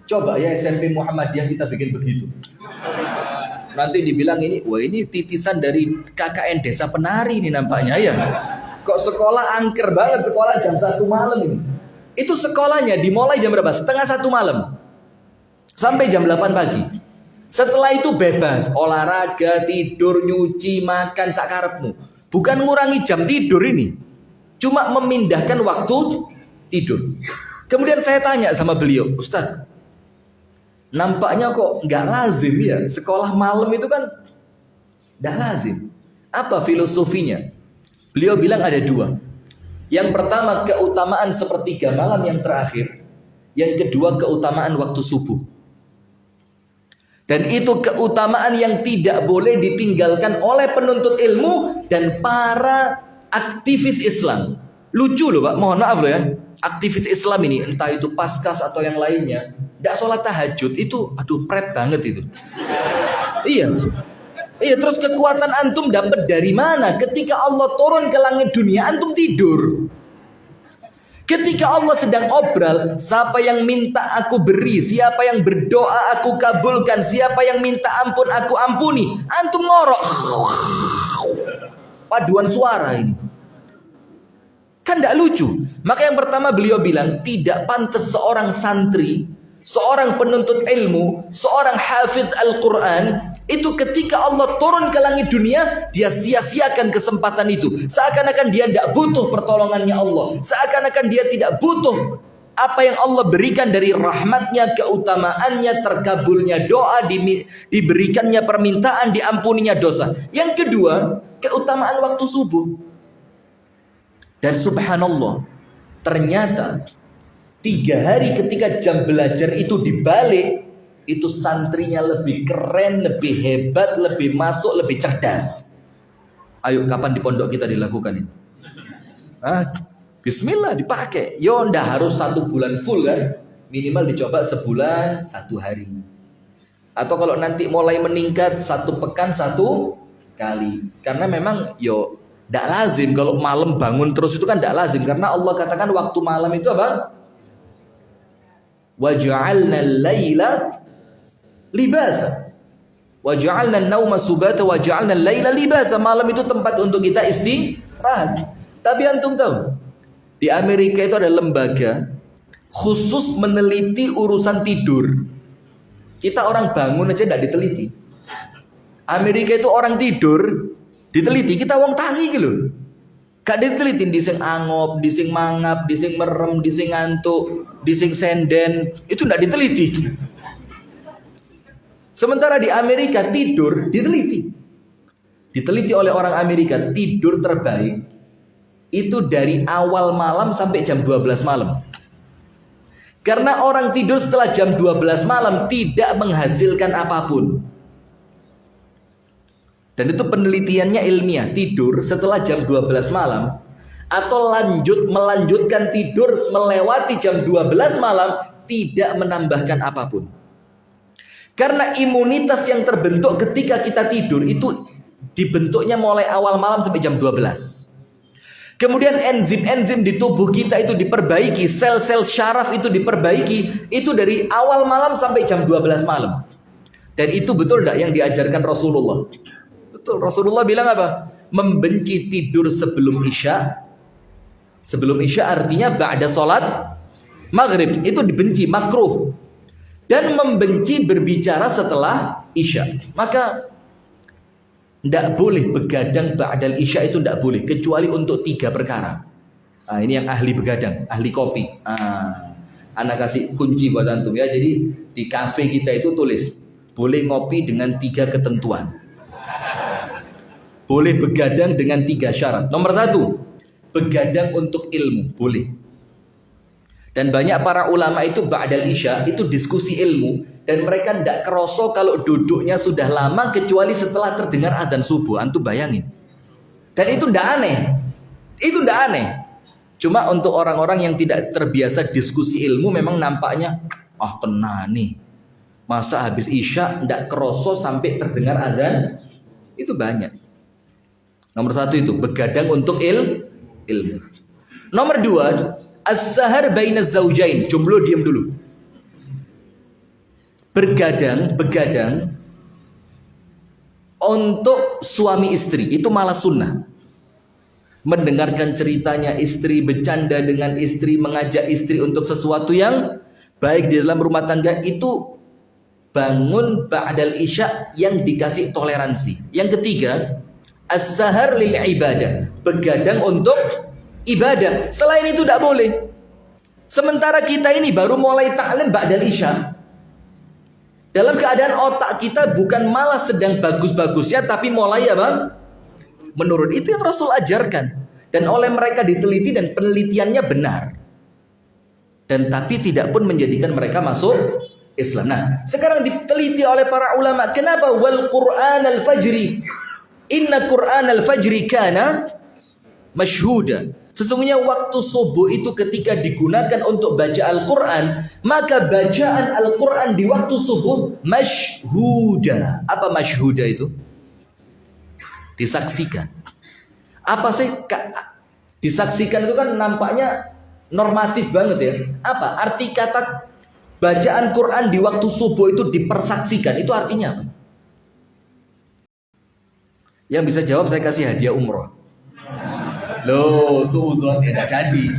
Coba ya SMP Muhammadiyah kita bikin begitu. Nanti dibilang ini, wah ini titisan dari KKN Desa Penari ini nampaknya ya. Kok sekolah angker banget, sekolah jam 1 malam ini. Itu sekolahnya dimulai jam berapa? 12:30 malam sampai jam 8 pagi. Setelah itu bebas, olahraga, tidur, nyuci, makan sakarepmu. Bukan ngurangi jam tidur ini, cuma memindahkan waktu tidur. Kemudian saya tanya sama beliau, Ustadz, nampaknya kok nggak lazim ya, sekolah malam itu kan nggak lazim. Apa filosofinya? Beliau bilang ada dua. Yang pertama keutamaan sepertiga malam yang terakhir. Yang kedua keutamaan waktu subuh. Dan itu keutamaan yang tidak boleh ditinggalkan oleh penuntut ilmu dan para aktivis Islam. Lucu loh Pak, mohon maaf loh ya. Aktivis Islam ini, entah itu Paskas atau yang lainnya, tidak sholat tahajud, itu aduh pret banget itu. Iya. Iya, terus kekuatan antum dapat dari mana? Ketika Allah turun ke langit dunia, antum tidur. Ketika Allah sedang obral, siapa yang minta aku beri, siapa yang berdoa aku kabulkan, siapa yang minta ampun aku ampuni, antum ngorok. Paduan suara ini. Kan tidak lucu. Maka yang pertama beliau bilang, tidak pantas seorang santri, seorang penuntut ilmu, seorang hafidz Al-Quran, itu ketika Allah turun ke langit dunia, dia sia-siakan kesempatan itu. Seakan-akan dia tidak butuh pertolongannya Allah. Seakan-akan dia tidak butuh apa yang Allah berikan dari rahmatnya, keutamaannya, terkabulnya doa, diberikannya permintaan, diampuninya dosa. Yang kedua, keutamaan waktu subuh. Dan subhanallah, ternyata 3 hari ketika jam belajar itu dibalik, itu santrinya lebih keren, lebih hebat, lebih masuk, lebih cerdas. Ayo, kapan di pondok kita dilakukan ini? Bismillah dipakai. Yo, ndak harus 1 bulan full kan? Minimal dicoba sebulan 1 hari. Atau kalau nanti mulai meningkat 1 pekan 1 kali. Karena memang yo ndak lazim kalau malam bangun terus itu kan ndak lazim. Karena Allah katakan waktu malam itu apa? وَجَعَلْنَا اللَّيْلَ لِبَاسًا وَجَعَلْنَا النَّوْمَ سُبَاتًا وَجَعَلْنَا اللَّيْلَ لِبَاسًا. Malam itu tempat untuk kita istirahat. Tapi antum tahu, di Amerika itu ada lembaga khusus meneliti urusan tidur. Kita orang bangun aja tidak diteliti. Amerika itu orang tidur diteliti, kita wong tangi gitu. Gak diteliti di sing angop, di sing mangap, di sing merem, di sing ngantuk, di sing senden, itu tidak diteliti. Sementara di Amerika tidur diteliti. Diteliti oleh orang Amerika, tidur terbaik itu dari awal malam sampai jam 12 malam. Karena orang tidur setelah jam 12 malam tidak menghasilkan apapun. Dan itu penelitiannya ilmiah, tidur setelah jam 12 malam atau melanjutkan tidur melewati jam 12 malam tidak menambahkan apapun. Karena imunitas yang terbentuk ketika kita tidur itu dibentuknya mulai awal malam sampai jam 12. Kemudian enzim-enzim di tubuh kita itu diperbaiki, sel-sel syaraf itu diperbaiki, itu dari awal malam sampai jam 12 malam. Dan itu betul tidak yang diajarkan Rasulullah? Betul, Rasulullah bilang apa? Membenci tidur sebelum isya. Sebelum isya artinya ba'da sholat maghrib, itu dibenci, makruh. Dan membenci berbicara setelah isya. Maka tidak boleh begadang ba'dal isya, itu tidak boleh, kecuali untuk 3 perkara. Ini yang ahli begadang, ahli kopi. Anak kasih kunci buat antum ya. Jadi di kafe kita itu tulis, boleh ngopi dengan 3 ketentuan. Boleh begadang dengan 3 syarat. Nomor 1, begadang untuk ilmu, boleh. Dan banyak para ulama itu ba'dal isya itu diskusi ilmu, dan mereka tidak keroso kalau duduknya sudah lama kecuali setelah terdengar adzan subuh. Antum bayangin. Dan itu tidak aneh. Itu tidak aneh. Cuma untuk orang-orang yang tidak terbiasa diskusi ilmu memang nampaknya kena nih. Masa habis isya tidak keroso sampai terdengar adzan? Itu banyak. Nomor 1 itu begadang untuk ilmu. Nomor 2, as-sahar baina zaujain. Jomblo diam dulu. Begadang untuk suami istri itu malah sunnah. Mendengarkan ceritanya istri, bercanda dengan istri, mengajak istri untuk sesuatu yang baik di dalam rumah tangga, itu bangun ba'dal isya yang dikasih toleransi. Yang ketiga, as-sahar lil ibadah, begadang untuk ibadah. Selain itu tidak boleh. Sementara kita ini baru mulai taklim ba'dal isya, dalam keadaan otak kita bukan malah sedang bagus-bagusnya, tapi mulai apa? Menurun. Itu yang Rasul ajarkan. Dan oleh mereka diteliti dan penelitiannya benar. Dan tapi tidak pun menjadikan mereka masuk Islam. Nah, sekarang diteliti oleh para ulama. Kenapa? Wal Qur'an al-fajri. Inna Qur'an al-fajri kana masyhuda. Sesungguhnya waktu subuh itu ketika digunakan untuk baca Al-Quran, maka bacaan Al-Quran di waktu subuh masyhuda. Apa masyhuda itu? Disaksikan. Apa sih? Disaksikan itu kan nampaknya normatif banget ya. Apa? Arti kata bacaan Quran di waktu subuh itu dipersaksikan. Itu artinya apa? Yang bisa jawab saya kasih hadiah umroh. Loh, suudon enggak jadi.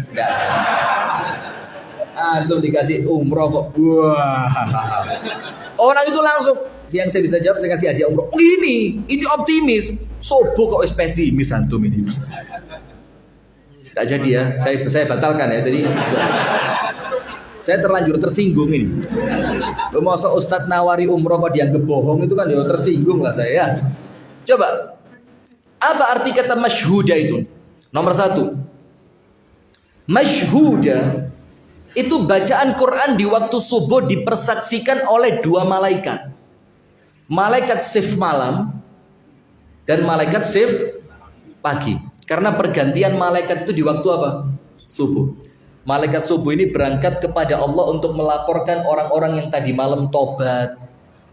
Antum dikasih umroh kok. Wah. Orang itu langsung, yang saya bisa jawab saya kasih hadiah umroh. Oh, ini optimis. Sobo kok pesimis antum ini. Enggak jadi ya. Saya batalkan ya. Jadi saya terlanjur tersinggung ini. Lo mau Ustadz nawari umroh kok dianggap bohong, itu kan ya tersinggung lah saya. Coba, apa arti kata masyhuda itu? Nomor 1, masyhuda itu bacaan Quran di waktu subuh dipersaksikan oleh 2 malaikat. Malaikat shift malam dan malaikat shift pagi. Karena pergantian malaikat itu di waktu apa? Subuh. Malaikat subuh ini berangkat kepada Allah untuk melaporkan orang-orang yang tadi malam tobat,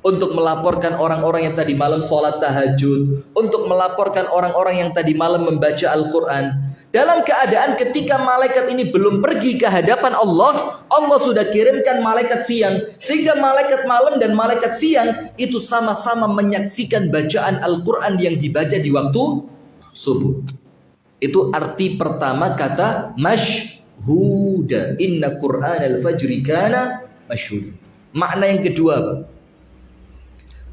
untuk melaporkan orang-orang yang tadi malam sholat tahajud, untuk melaporkan orang-orang yang tadi malam membaca Al-Quran. Dalam keadaan ketika malaikat ini belum pergi ke hadapan Allah, Allah sudah kirimkan malaikat siang, sehingga malaikat malam dan malaikat siang itu sama-sama menyaksikan bacaan Al-Quran yang dibaca di waktu subuh. Itu arti pertama kata masyhuda. Inna Qur'an al-fajri kana masyhuda. Makna yang kedua,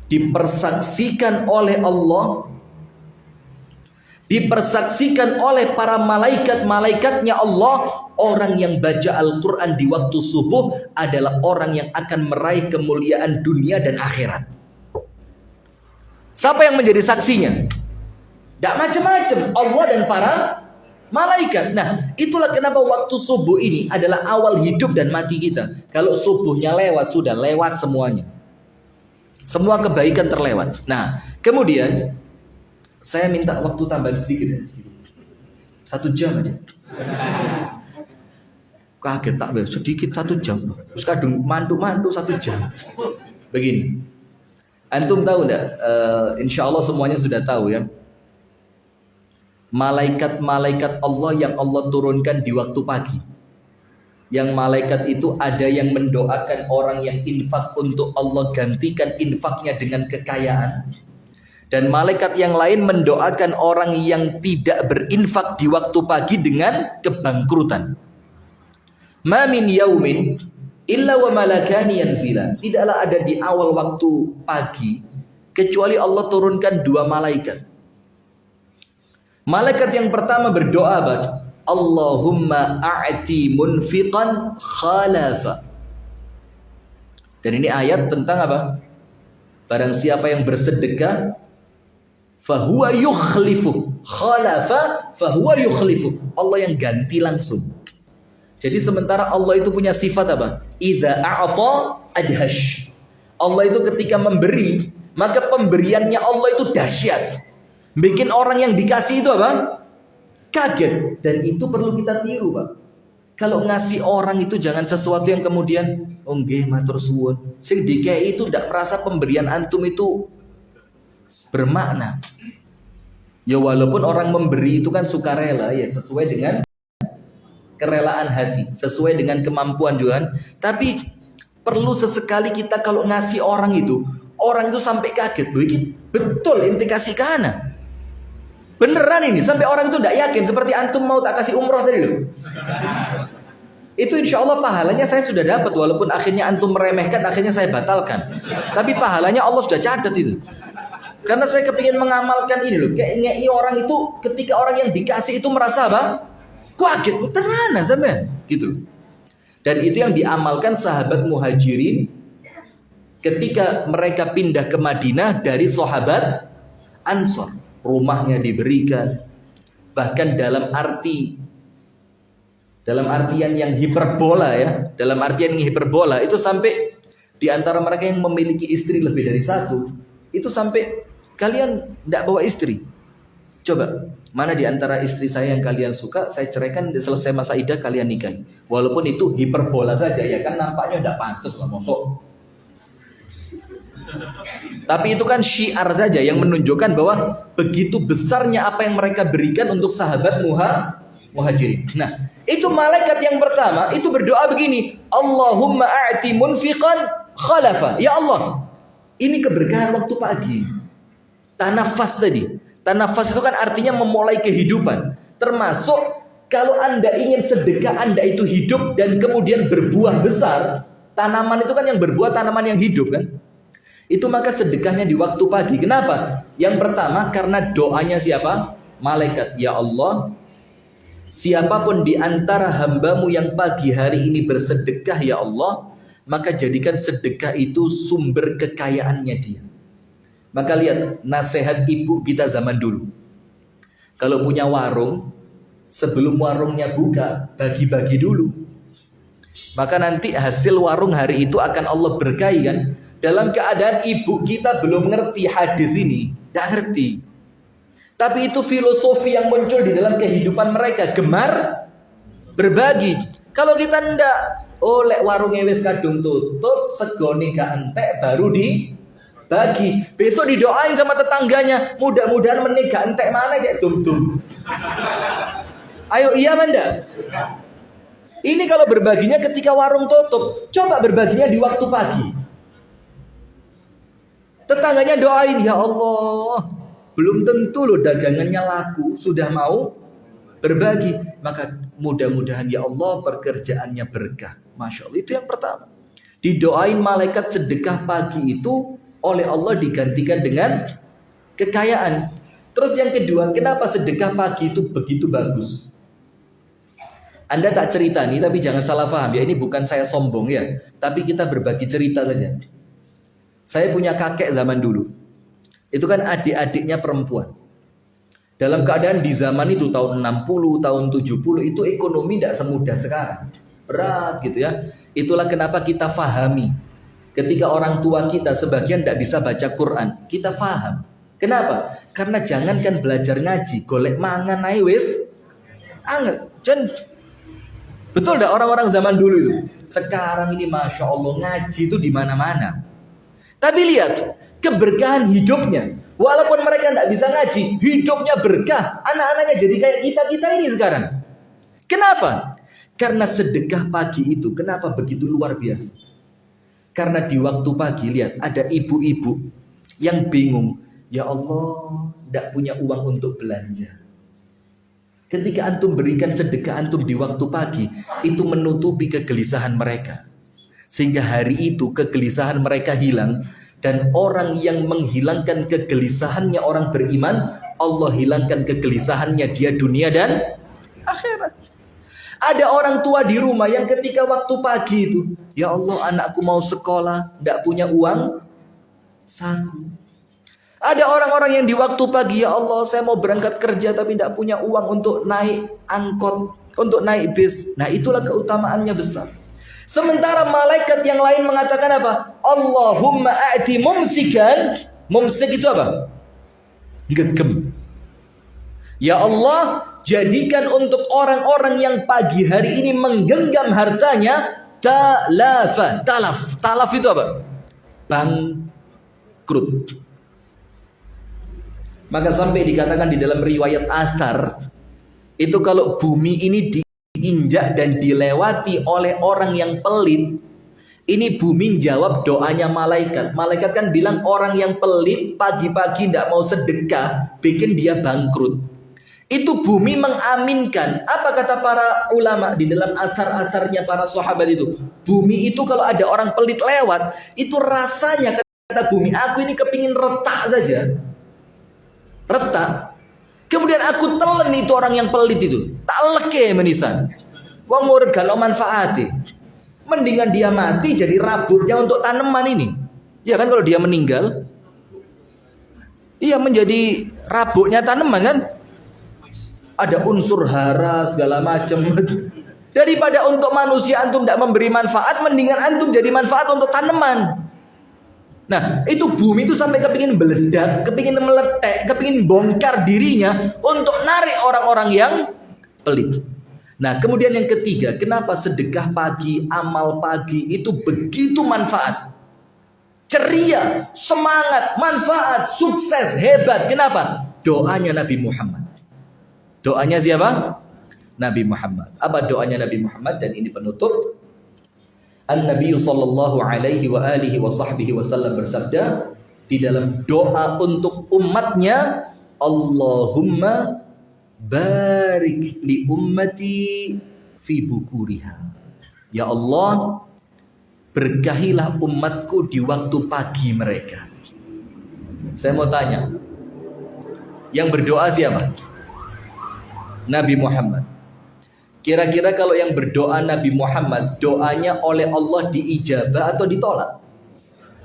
dipersaksikan oleh Allah, dipersaksikan oleh para malaikat-malaikatnya Allah. Orang yang baca Al-Quran di waktu subuh adalah orang yang akan meraih kemuliaan dunia dan akhirat. Siapa yang menjadi saksinya? Tidak macam-macam, Allah dan para malaikat. Nah, itulah kenapa waktu subuh ini adalah awal hidup dan mati kita. Kalau subuhnya lewat, sudah lewat semuanya. Semua kebaikan terlewat. Nah, kemudian saya minta waktu tambahan sedikit ya, sedikit. 1 jam aja. Kaget tak bel, sedikit 1 jam. Terus kadung mantu-mantu 1 jam. Begini. Antum tahu enggak? Insya Allah semuanya sudah tahu ya. Malaikat-malaikat Allah yang Allah turunkan di waktu pagi. Yang malaikat itu ada yang mendoakan orang yang infak untuk Allah gantikan infaknya dengan kekayaan. Dan malaikat yang lain mendoakan orang yang tidak berinfak di waktu pagi dengan kebangkrutan. Ma min yaumin illa wa malakani yanzilan. Tidaklah ada di awal waktu pagi kecuali Allah turunkan 2 malaikat. Malaikat yang pertama berdoa, Allahumma a'ti munfiqan khalafa. Dan ini ayat tentang apa? Barang siapa yang bersedekah, fahuwa yukhlifu. Khalafa fahuwa yukhlifu. Allah yang ganti langsung. Jadi sementara Allah itu punya sifat apa? Idza a'ta adhash. Allah itu ketika memberi, maka pemberiannya Allah itu dahsyat. Bikin orang yang dikasih itu apa? Kaget. Dan itu perlu kita tiru, Pak. Kalau ngasih orang itu jangan sesuatu yang kemudian oh nggih matur suwun. Sing dikei itu tidak merasa pemberian antum itu bermakna. Ya walaupun orang memberi itu kan sukarela ya, sesuai dengan kerelaan hati, sesuai dengan kemampuan juga. Tapi perlu sesekali kita kalau ngasih orang itu sampai kaget. Loh ini betul ente kasih kana. Beneran ini, sampai orang itu tidak yakin. Seperti antum mau tak kasih umroh tadi loh. Itu insya Allah pahalanya saya sudah dapat. Walaupun akhirnya antum meremehkan, akhirnya saya batalkan. Tapi pahalanya Allah sudah catat itu. Karena saya kepingin mengamalkan ini loh. Kayaknya orang itu ketika orang yang dikasih itu merasa apa? Kaget, tenang sampean gitu. Dan itu yang diamalkan sahabat Muhajirin ketika mereka pindah ke Madinah dari sahabat Ansor. Rumahnya diberikan. Bahkan dalam artian yang hiperbola ya. Dalam artian yang hiperbola itu sampai di antara mereka yang memiliki istri lebih dari satu. Itu sampai kalian tidak bawa istri. Coba, mana di antara istri saya yang kalian suka, saya ceraikan, selesai masa iddah kalian nikahi. Walaupun itu hiperbola saja ya kan, nampaknya tidak pantas lah mosok. Tapi itu kan syiar saja yang menunjukkan bahwa begitu besarnya apa yang mereka berikan untuk sahabat Muhajirin. Nah, itu malaikat yang pertama itu berdoa begini, Allahumma a'ti munfiqan khalafa. Ya Allah, ini keberkahan waktu pagi. Tanafas tadi. Tanafas itu kan artinya memulai kehidupan. Termasuk kalau Anda ingin sedekah Anda itu hidup dan kemudian berbuah besar. Tanaman itu kan yang berbuah tanaman yang hidup kan. Itu maka sedekahnya di waktu pagi. Kenapa? Yang pertama karena doanya siapa? Malaikat. Ya Allah, siapapun di antara hambamu yang pagi hari ini bersedekah ya Allah, maka jadikan sedekah itu sumber kekayaannya dia. Maka lihat nasihat ibu kita zaman dulu. Kalau punya warung, sebelum warungnya buka, bagi-bagi dulu. Maka nanti hasil warung hari itu akan Allah berkahi kan. Dalam keadaan ibu kita belum ngerti hadis ini. Tidak ngerti. Tapi itu filosofi yang muncul di dalam kehidupan mereka. Gemar berbagi. Kalau kita ndak, oh lek warungnya wis kadung tutup, segone gak entek baru dibagi. Besok didoain sama tetangganya, mudah-mudahan meneh gak entek mana kayak tum-tum. Ayo iya manda. Ini kalau berbaginya ketika warung tutup, coba berbaginya di waktu pagi. Tetangganya doain, ya Allah, belum tentu loh dagangannya laku, sudah mau berbagi. Maka mudah-mudahan ya Allah pekerjaannya berkah. Masya Allah, itu yang pertama. Didoain malaikat sedekah pagi itu oleh Allah digantikan dengan kekayaan. Terus yang kedua, kenapa sedekah pagi itu begitu bagus? Anda tak cerita nih, tapi jangan salah paham ya. Ini bukan saya sombong ya, tapi kita berbagi cerita saja. Saya punya kakek zaman dulu. Itu kan adik-adiknya perempuan. Dalam keadaan di zaman itu tahun 60, tahun 70 itu ekonomi tidak semudah sekarang. Berat gitu ya. Itulah kenapa kita fahami. Ketika orang tua kita sebagian tidak bisa baca Quran, kita faham. Kenapa? Karena jangankan belajar ngaji, golek mangan ae wis anget. Betul tidak orang-orang zaman dulu itu? Sekarang ini Masya Allah ngaji itu di mana-mana. Tapi lihat keberkahan hidupnya. Walaupun mereka tidak bisa ngaji, hidupnya berkah. Anak-anaknya jadi kayak kita-kita ini sekarang. Kenapa? Karena sedekah pagi itu. Kenapa begitu luar biasa? Karena di waktu pagi lihat ada ibu-ibu yang bingung. Ya Allah, tidak punya uang untuk belanja. Ketika antum berikan sedekah antum di waktu pagi, itu menutupi kegelisahan mereka. Sehingga hari itu kegelisahan mereka hilang. Dan orang yang menghilangkan kegelisahannya orang beriman, Allah hilangkan kegelisahannya dia dunia dan akhirat. Ada orang tua di rumah yang ketika waktu pagi itu, ya Allah anakku mau sekolah, tidak punya uang saku. Ada orang-orang yang di waktu pagi, ya Allah saya mau berangkat kerja tapi tidak punya uang untuk naik angkot, untuk naik bis. Nah itulah keutamaannya besar. Sementara malaikat yang lain mengatakan apa? Allahumma a'ti mumsikan. Mumsik itu apa? Gegem. Ya Allah, jadikan untuk orang-orang yang pagi hari ini menggenggam hartanya talafa. Talaf itu apa? Bangkrut. Maka sampai dikatakan di dalam riwayat athar, itu kalau bumi ini diinjak dan dilewati oleh orang yang pelit, ini bumi jawab doanya malaikat. Malaikat kan bilang orang yang pelit pagi-pagi tidak mau sedekah, bikin dia bangkrut. Itu bumi mengaminkan. Apa kata para ulama di dalam asar-asarnya para sahabat itu? Bumi itu kalau ada orang pelit lewat, itu rasanya kata bumi, aku ini kepingin retak saja. Retak. Kemudian aku telan itu orang yang pelit itu. Tak leke menisan. Wong urip kalau manfaati. Mendingan dia mati jadi rabuknya untuk tanaman ini. Ya kan kalau dia meninggal, iya menjadi rabuknya tanaman kan. Ada unsur hara segala macam. Daripada untuk manusia antum tidak memberi manfaat, mendingan antum jadi manfaat untuk tanaman. Nah, itu bumi itu sampai kepingin meledak, kepingin meletek, kepingin bongkar dirinya untuk narik orang-orang yang pelit. Nah, kemudian yang ketiga, kenapa sedekah pagi, amal pagi itu begitu manfaat? Ceria, semangat, manfaat, sukses, hebat. Kenapa? Doanya Nabi Muhammad. Doanya siapa? Nabi Muhammad. Apa doanya Nabi Muhammad? Dan ini penutup. An-Nabi sallallahu alaihi wa alihi wa sahbihi wasallam bersabda di dalam doa untuk umatnya, Allahumma barik li ummati fi bukuriha. Ya Allah, berkahilah umatku di waktu pagi mereka. Saya mau tanya, yang berdoa siapa? Nabi Muhammad. Kira-kira kalau yang berdoa Nabi Muhammad, doanya oleh Allah diijabah atau ditolak?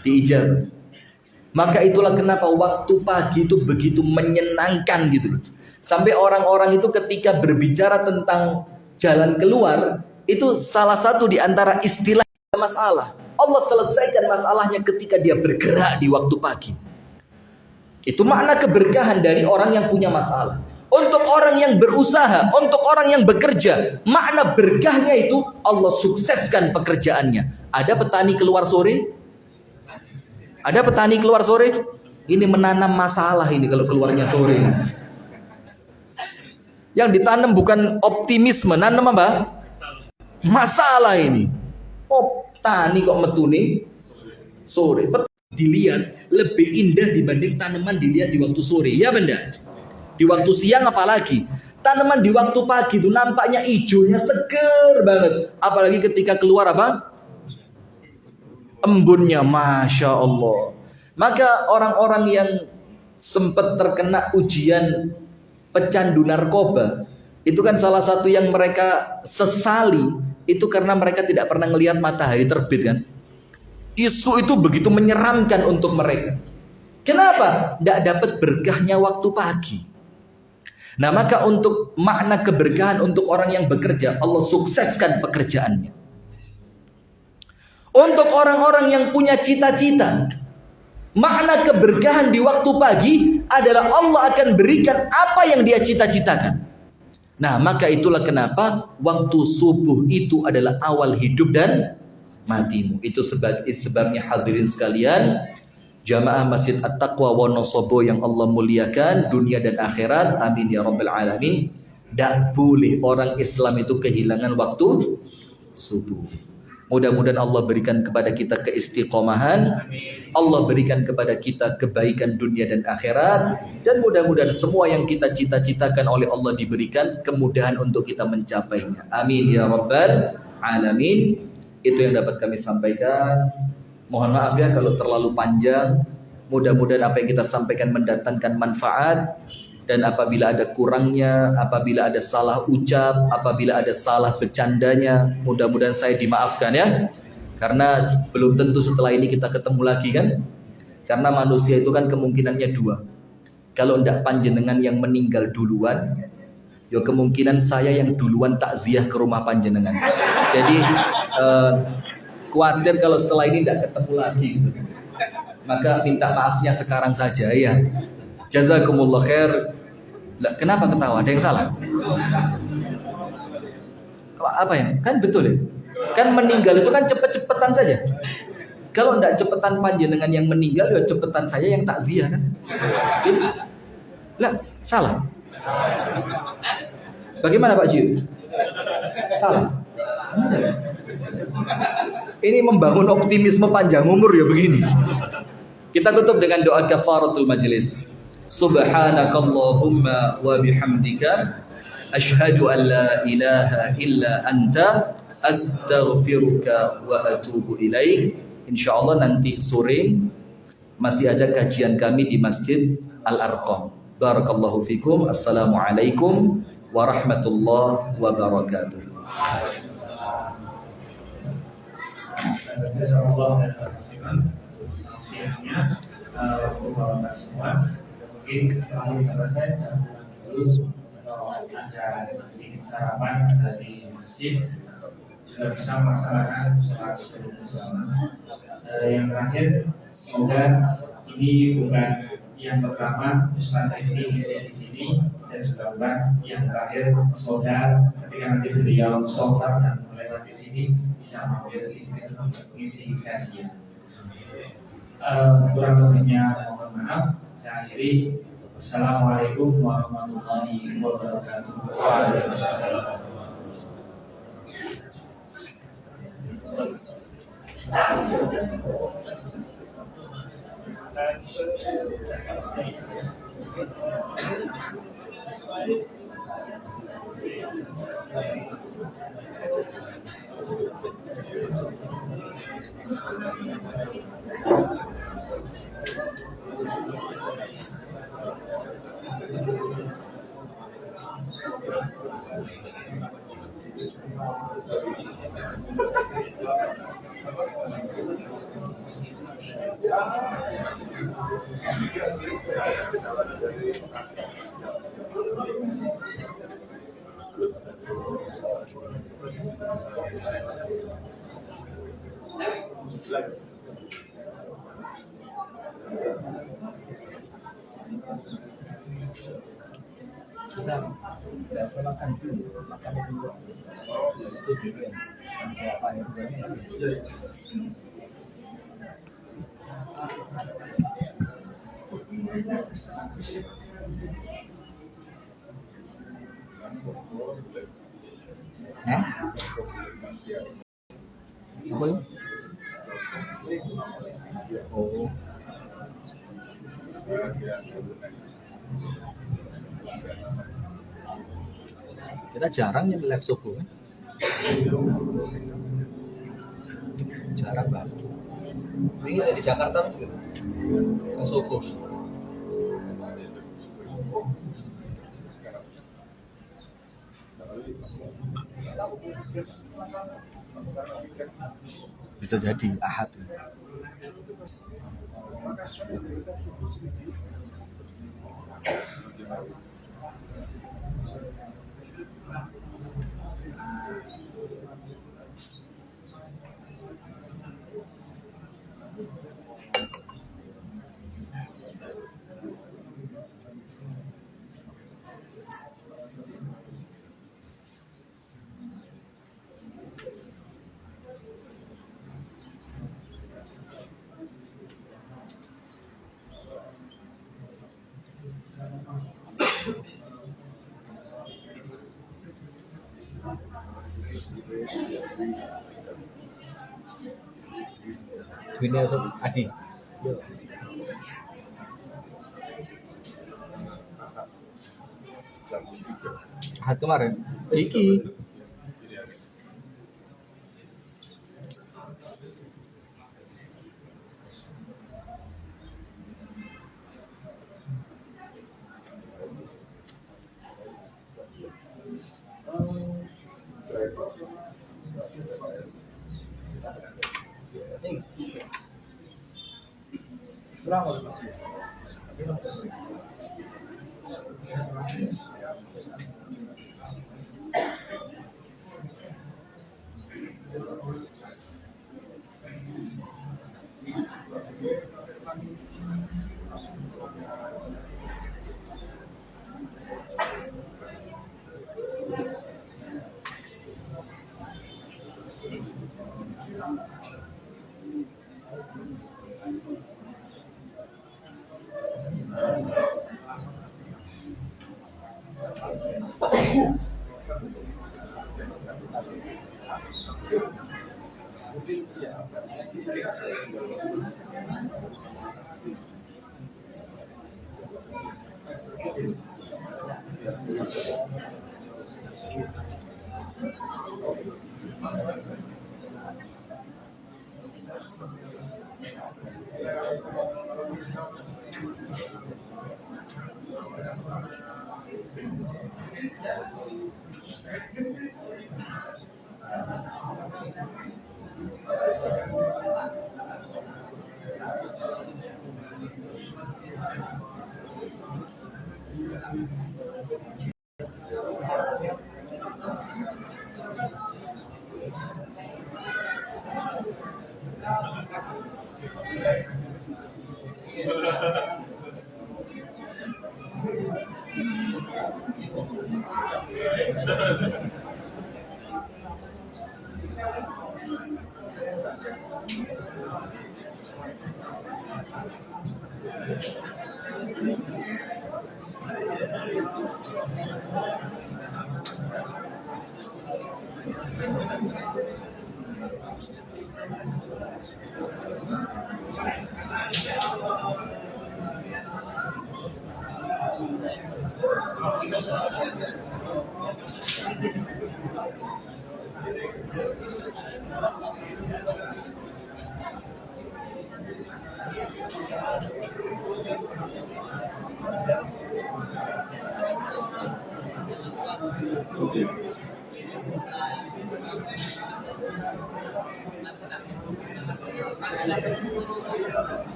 Diijabah. Maka itulah kenapa waktu pagi itu begitu menyenangkan gitu loh. Sampai orang-orang itu ketika berbicara tentang jalan keluar, itu salah satu di antara istilah masalah. Allah selesaikan masalahnya ketika dia bergerak di waktu pagi. Itu makna keberkahan dari orang yang punya masalah. Untuk orang yang berusaha, untuk orang yang bekerja, makna berkahnya itu Allah sukseskan pekerjaannya. Ada petani keluar sore? Ada petani keluar sore? Ini menanam masalah ini kalau keluarnya sore. Yang ditanam bukan optimisme, nanam apa? Masalah ini. Oh, tani kok metune sore. Dilihat lebih indah dibanding tanaman dilihat di waktu sore. Ya benda. Di waktu siang apalagi. Tanaman di waktu pagi itu nampaknya hijaunya seger banget. Apalagi ketika keluar apa? Embunnya, Masya Allah. Maka orang-orang yang sempat terkena ujian pecandu narkoba, itu kan salah satu yang mereka sesali, itu karena mereka tidak pernah melihat matahari terbit kan. Isu itu begitu menyeramkan untuk mereka. Kenapa? Tidak dapat berkahnya waktu pagi. Nah, maka untuk makna keberkahan untuk orang yang bekerja, Allah sukseskan pekerjaannya. Untuk orang-orang yang punya cita-cita, makna keberkahan di waktu pagi adalah Allah akan berikan apa yang dia cita-citakan. Nah, maka itulah kenapa waktu subuh itu adalah awal hidup dan matimu. Itu sebabnya hadirin sekalian, jamaah Masjid At-Taqwa Wonosobo yang Allah muliakan dunia dan akhirat, amin ya rabbal alamin. Tak boleh orang Islam itu kehilangan waktu subuh. Mudah-mudahan Allah berikan kepada kita keistiqomahan, Allah berikan kepada kita kebaikan dunia dan akhirat, dan mudah-mudahan semua yang kita cita-citakan oleh Allah diberikan kemudahan untuk kita mencapainya. Amin ya rabbal alamin. Itu yang dapat kami sampaikan. Mohon maaf ya kalau terlalu panjang. Mudah-mudahan apa yang kita sampaikan mendatangkan manfaat. Dan apabila ada kurangnya, apabila ada salah ucap, apabila ada salah bercandanya, mudah-mudahan saya dimaafkan ya. Karena belum tentu setelah ini kita ketemu lagi kan. Karena manusia itu kan kemungkinannya dua. Kalau tidak panjenengan yang meninggal duluan, ya kemungkinan saya yang duluan takziah ke rumah panjenengan. Jadi khawatir kalau setelah ini tidak ketemu lagi gitu. Maka minta maafnya sekarang saja ya. Jazakumullah khair. Kenapa ketawa? Ada yang salah? Apa ya? Kan betul ya? Kan meninggal itu kan cepet-cepetan saja. Kalau tidak cepetan panjenengan yang meninggal, ya cepetan saya yang takziah kan. Jadi, lah salah. Bagaimana Pak Jiu? Salah. Ini membangun optimisme panjang umur ya begini. Kita tutup dengan doa kafaratul majlis. Subhanakallahumma wa bihamdika asyhadu an la ilaha illa anta astaghfiruka wa atubu ilaik. Insyaallah nanti sore masih ada kajian kami di Masjid Al-Arqam. Barakallahu fikum. Assalamualaikum warahmatullahi wabarakatuh. Mungkin setelah ini selesai dulu ada sedikit sarapan dari masjid juga bisa melaksanakan sholat subuh bersama. Yang terakhir, semoga ini bukan yang pertama Ustaz ini ngisi di sini, dan juga bukan yang terakhir. Semoga ketika nanti beliau sholat dan melewati sini bisa mampir istiqomah ngisi kajian. Kurang lebihnya mohon maaf. Saya akhiri. Assalamualaikum warahmatullahi wabarakatuh. Waalaikumsalam. Kita laksanakan sini, makan dulu. Itu juga apa yang apa itu? Oh. Kita jarang yang live subuh kan? Jarang banget. Ini dari Jakarta juga. Yang subuh. Bisa jadi Ahad. Ini Adi. Ahad kemarin. Iki. Selamat masih.